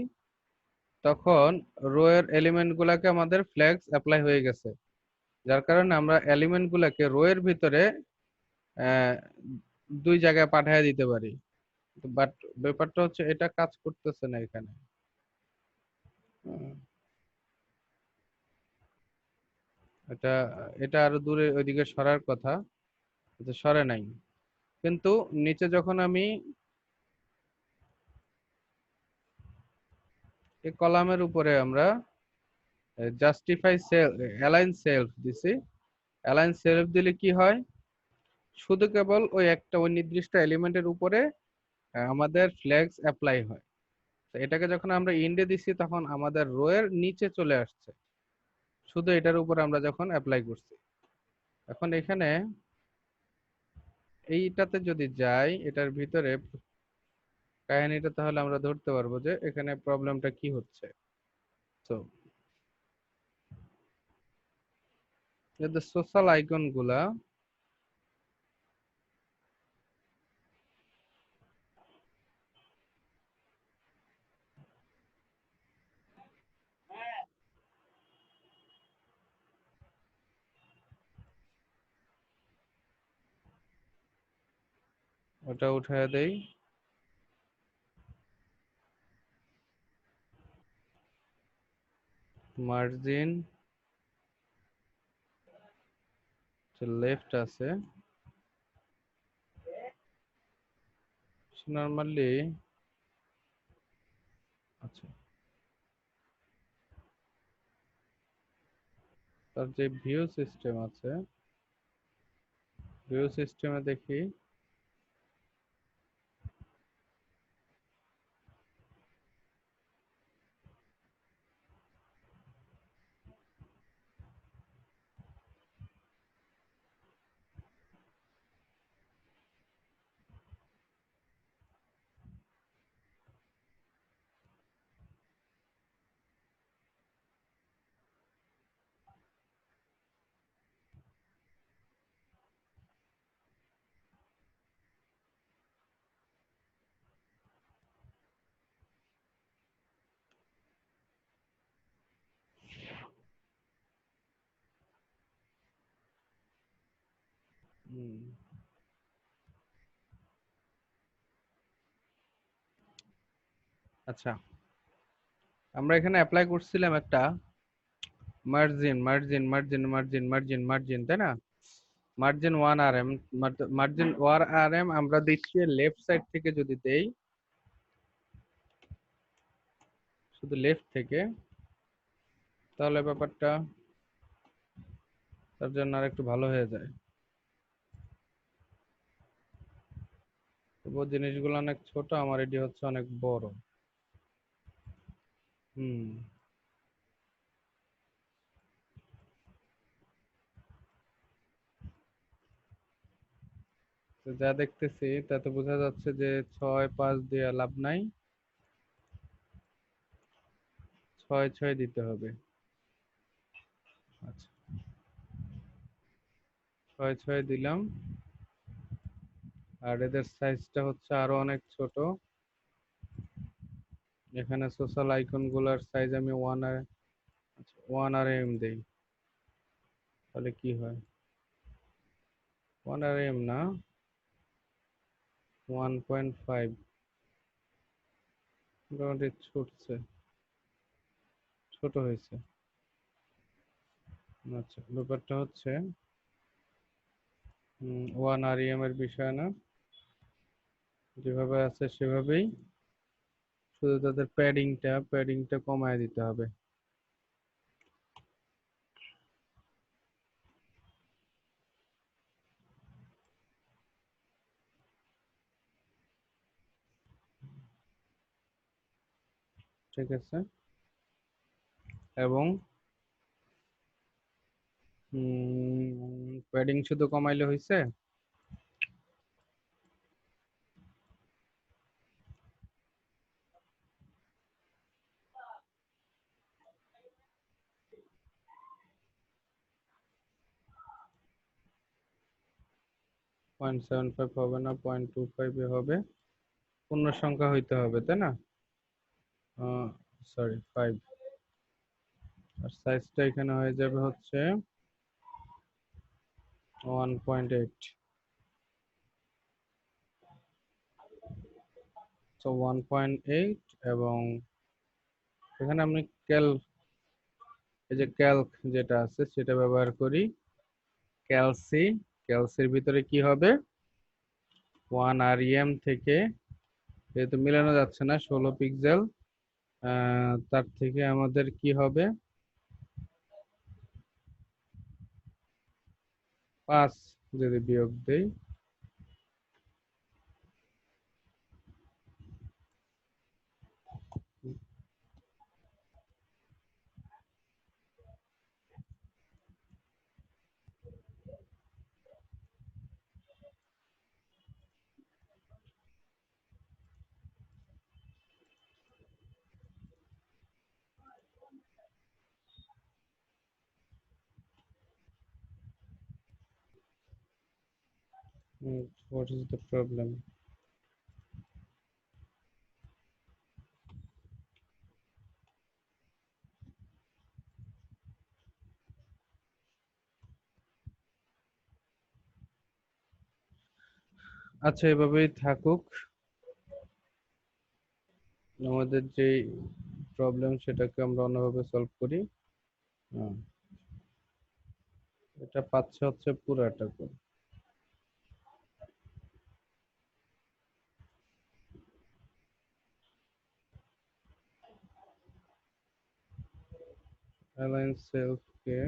তখন রো এর এলিমেন্ট গুলাকে আমাদের ফ্লেক্স অ্যাপ্লাই হয়ে গেছে, যার কারণে আমরা এলিমেন্ট গুলাকে রো এর ভিতরে আহ, দুই জায়গায় পাঠিয়ে দিতে পারি। বাট ব্যাপারটা হচ্ছে এটা কাজ করতেছে না এখানে। হুম, এটা এটা আরো দূরে ওইদিকে সরার কথা, এটা সরে নাই। কিন্তু নিচে যখন আমি এই কলামের উপরে আমরা জাস্টিফাই সেলফ, অ্যালাইন সেলফ দিছি, অ্যালাইন সেলফ দিলে কি হয়, শুধু কেবল ওই নির্দিষ্ট এলিমেন্টের উপরে আমাদের ফ্ল্যাগস অ্যাপ্লাই হয়। তো এটাকে যখন আমরা ইন্ডে দিছি তখন আমাদের রো এর নিচে চলে আসছে, শুধু এটার উপর আমরা যখন অ্যাপ্লাই করছি। এখন এখানে এইটাতে যদি যাই, এটার ভিতরে কাহিনীটা, তাহলে আমরা ধরতে পারবো যে এখানে প্রবলেমটা কি হচ্ছে। তো যদি সোশ্যাল আইকন গুলা, ওটা উঠায় দেই, মার্জিন লেফট আছে, নর্মালি, আচ্ছা, তার যে ভিউ সিস্টেম আছে, ভিউ সিস্টেমে দেখি হুম। আচ্ছা, আমরা এখানে অ্যাপ্লাই করছিলাম একটা margin margin margin margin margin margin, তাই না? মার্জিন 1 RM, মার্জিন 1 RM আমরা দিচ্ছি লেফট সাইড থেকে। যদি দেই শুধু লেফট থেকে, তাহলে ব্যাপারটা তার জন্য আর একটু ভালো হয়ে যায়। তবুও জিনিসগুলো অনেক ছোট, আমার এটি হচ্ছে অনেক বড়। হুম। তো যা দেখতেছি তাতে বোঝা যাচ্ছে যে 6 5 দিয়ে লাভ নাই, 6 6 দিতে হবে। আচ্ছা, 6 6 দিলাম। আর এদের সাইজটা হচ্ছে আরো অনেক ছোট। এখানে সোশ্যাল আইকন গুলার সাইজ আমি 1 RM দেই, তাহলে কি হয়? 1 RM না, 1.5। মোটামুটি ছুটছে, ছোট হয়েছে। আচ্ছা, ব্যাপারটা হচ্ছে 1 RM এর বিষয় না, যেভাবে আছে সেভাবেই, শুধু তাদের প্যাডিংটা কমায় দিতে হবে। ঠিক আছে, এবং প্যাডিং শুধু কমাইলে হয়েছে? 0.75 হবে না, 0.25 হবে। পূর্ণ সংখ্যা হইতে হবে, তাই না? সরি, 5। আর সাইজটা এখানে হয়ে যাবে হচ্ছে 1.8। তো 1.8, এবং এখানে আমি এই যে ক্যালক যেটা আছে সেটা ব্যবহার করি। ক্যালসির ভিতরে কি হবে? 1 RM থেকে, যেহেতু মিলানো যাচ্ছে না 16 পিক্সেল, তার থেকে আমাদের কি হবে? 5 যদি বিয়োগ দেই, what is the problem? আচ্ছা, এভাবেই থাকুক। আমাদের যে প্রবলেম সেটাকে আমরা অন্যভাবে সলভ করি। এটা পাচ্ছে হচ্ছে পুরাটা করে। অ্যালাইন সেলফকে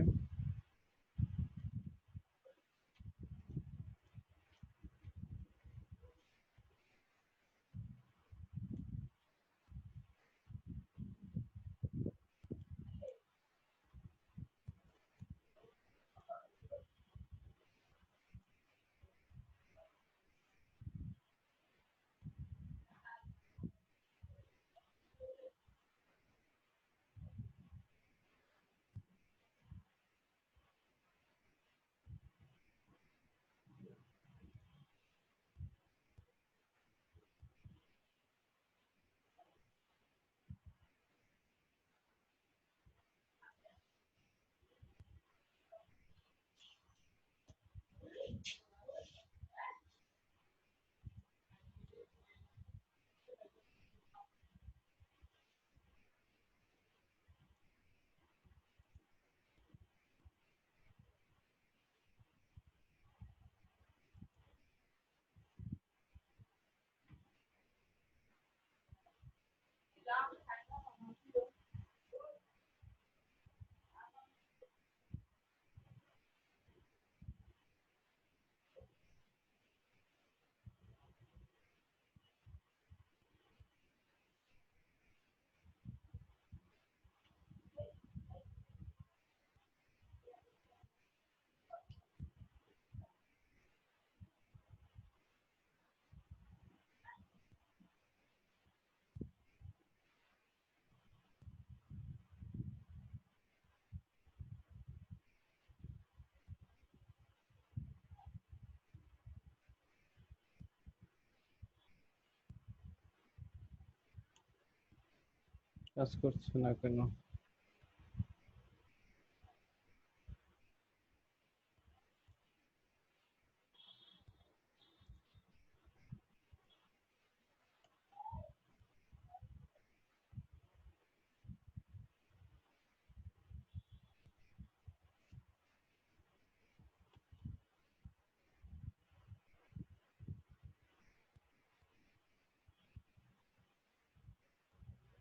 কাজ করছে না কেন?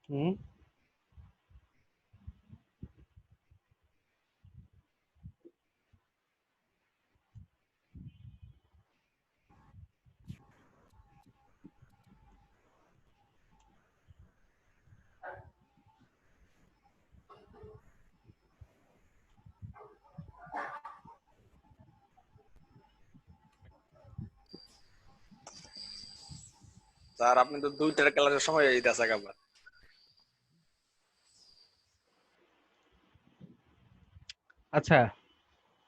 হুম। স্যার আপনি তো 2টার ক্লাসের সময় হয়ে যাচ্ছে আবার। আচ্ছা,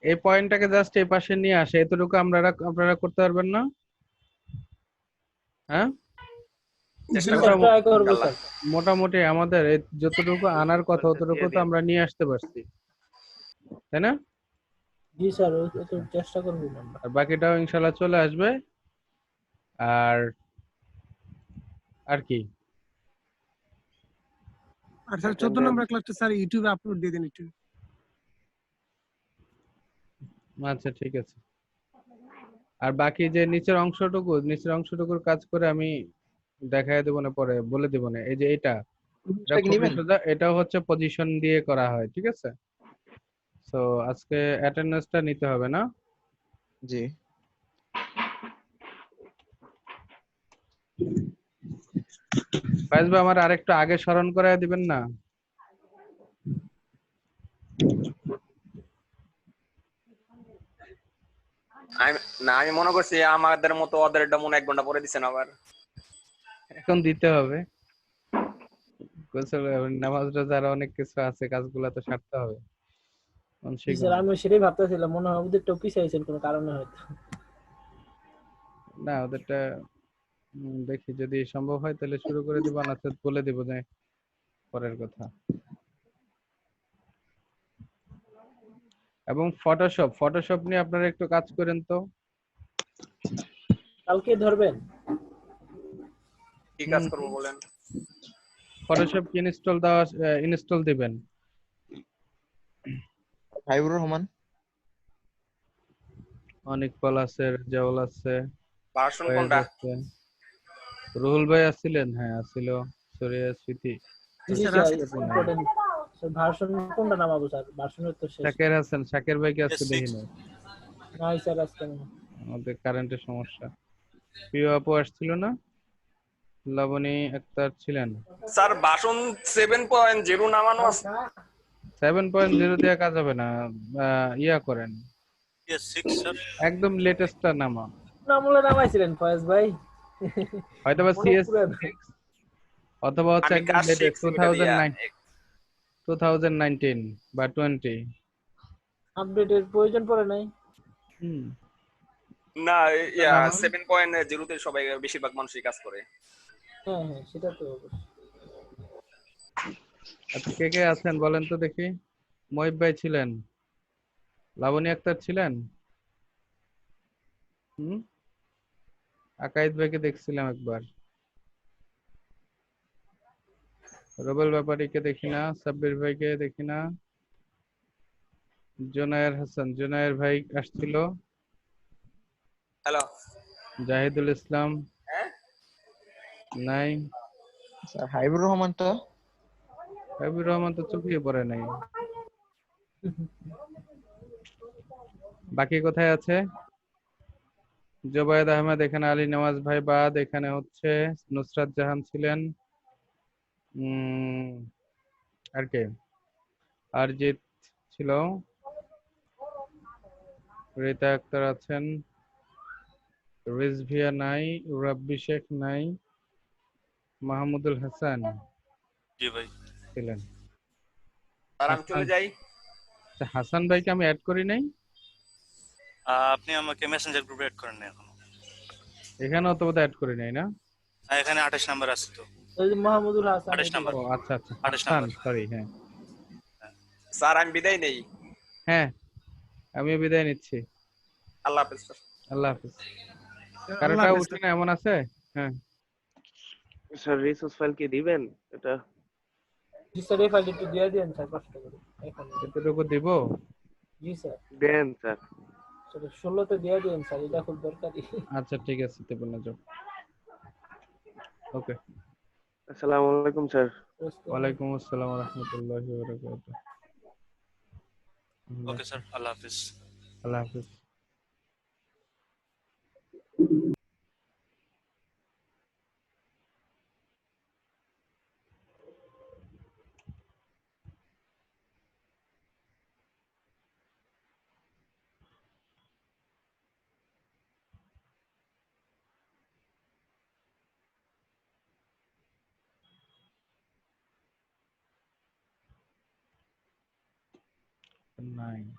এই পয়েন্টটাকে জাস্ট এই পাশে নিয়ে আসে, এতটুকু আপনারা করতে পারবেন না? হ্যাঁ, চেষ্টা স্যার করবো ট্রাই করবো ইনশাআল্লাহ। স্যার। মোটামুটি আমাদের এই যতটুকু আনার কথা অতটুকু তো আমরা নিয়ে আসতে পারছি, তাই না? জি স্যার, ওই তো চেষ্টা করবো আমরা। আর বাকিটাও ইনশাল্লাহ চলে আসবে। আর আর কি? আর স্যার 14 নম্বর ক্লাসটা স্যার ইউটিউবে আপলোড দিয়ে দিন একটু। আচ্ছা ঠিক আছে। আর বাকি যে নিচের অংশটুকুর কাজ করে আমি দেখাই দেবো না, পরে বলে দেবো না। এই যে এটা খুবই সোজা, এটাও হচ্ছে পজিশন দিয়ে করা হয়, ঠিক আছে? সো আজকে অ্যাটেন্ডেন্সটা নিতে হবে না? জি। ফাইজ ভাই আমার আরেকটু আগে স্মরণ করায় দিবেন না? আমি মনে করছি আমাদের মতো ওদেরটা মনে 1 ঘন্টা পরে দিছেন আবার। এখন দিতে হবে। গোসল নামাজ রোজা আরো অনেক কিছু আছে, কাজগুলো তো সারতে হবে। জি স্যার, আমি সেটাই ভাবতেছিলাম, মনে হয় ওদের টপিক চাইছেন কোনো কারণে হয়তো। না ওদেরটা দেখি যদি সম্ভব হয় তাহলে শুরু করে দিব, না তো বলে দিব যে পরের কথা। এবং ফটোশপ নিয়ে আপনারা একটু কাজ করেন তো। কালকে ধরবেন? কি কাজ করবো বলেন? ফটোশপ ইনস্টল দিবেন। হাবিবুর রহমান। অনেক পল আছে, রেজাউল আছে, ভার্সন ফয়েজ কোনটা? আছে, রুহুল ভাই আসছিলেন, হ্যাঁ আসছিল, সরিয়া স্মৃতি, জি স্যার, ইম্পর্টেন্ট স্যার। ভার্সন কোনটা নামাবো স্যার? ভার্সনের তো শেষ। শাকের ভাই কি আজকে দেখি নাই? নাই স্যার, আজকে না। আমাদের কারেন্টের সমস্যা। প্রিয় আপু আসছিল না? লাবণী আক্তার ছিলেন। স্যার ভার্সন 7.0 নামানো আছে। 7.0 দিয়ে কাজ হবে না, ইয়া করেন, একদম লেটেস্টটা নামা। নামলে নামাইছিলেন ফয়েজ ভাই? হয়তো বা সিএস অথবা হচ্ছে আমি একদম কাজ লেটেস্ট শিখছি ওটা দিয়া। 2019 বা 20। আপডেটের প্রয়োজন পড়ে নাই। না, ইয়া নামান। 7.0 তে সবাই বেশিরভাগ মানুষই কাজ করে। হ্যাঁ হ্যাঁ, সেটা তো অবশ্যই। আচ্ছা কে কে আছেন বলেন তো দেখি। মহিব ভাই ছিলেন, লাবণী আক্তার ছিলেন, আকাইদ ভাইকে দেখছিলাম একবার, রবেল ব্যাপারীকে দেখি না, সাব্বির ভাইকে দেখি না, জোনায়ের ভাই আসছিল, হ্যালো। জাহিদুল ইসলাম নাই, স্যার হাবিবুর রহমানটা। হাবিবুর রহমান তো চোখেই পড়ে নাই। বাকি কোথায় আছে? জোবায়েদ আহমেদ, এখানে আলী নওয়াজ ভাই বাদ, এখানে হচ্ছে নুসরাত জাহান ছিলেন, আর কে? আরজিত ছিল, রিতা আক্তার আছেন, রিজভিয়া নাই, রাব্বি শেখ নাই, মাহমুদুল হাসান জি ভাই ছিলেন। স্যার আমি চলে যাই। হাসান ভাইকে আমি অ্যাড করি নাই। আপনি আমাকে মেসেঞ্জার গ্রুপে অ্যাড করেন না এখনো। এখানেও তো বোধহয় অ্যাড করি নাই না? এখানে 28 নাম্বার আছে তো। ওই যে মাহমুদুল হাসান 28 এটা নাম্বার। ও আচ্ছা আচ্ছা 28 হাসান, নাম্বার। সরি। হ্যাঁ স্যার আমি বিদায় নেই। হ্যাঁ, আমিও বিদায় নিচ্ছি। আল্লাহ হাফেজ স্যার। আল্লাহ হাফিজ। আল্লাহ কারোটা হাফেজ উঠে না এমন আছে? হ্যাঁ স্যার রিসোর্স ফাইল কি দিবেন এটা? জি স্যার এই ফাইলটা একটু দিয়ে দিন স্যার কষ্ট করে এখন। এতটুকু দিব? জি স্যার দেন স্যার। সেটা 16 তে দিয়ে দিন স্যার, এটা খুব দরকারি। আচ্ছা ঠিক আছে, দেব না যাও। ওকে। আসসালামু আলাইকুম স্যার। ওয়ালাইকুম আসসালাম ওয়া রাহমাতুল্লাহি ওয়া বারাকাতুহু। ওকে স্যার, আল্লাহ হাফিজ। আল্লাহ হাফিজ। Nine.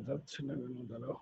যাচ্ছে না কেন, দাঁড়াও।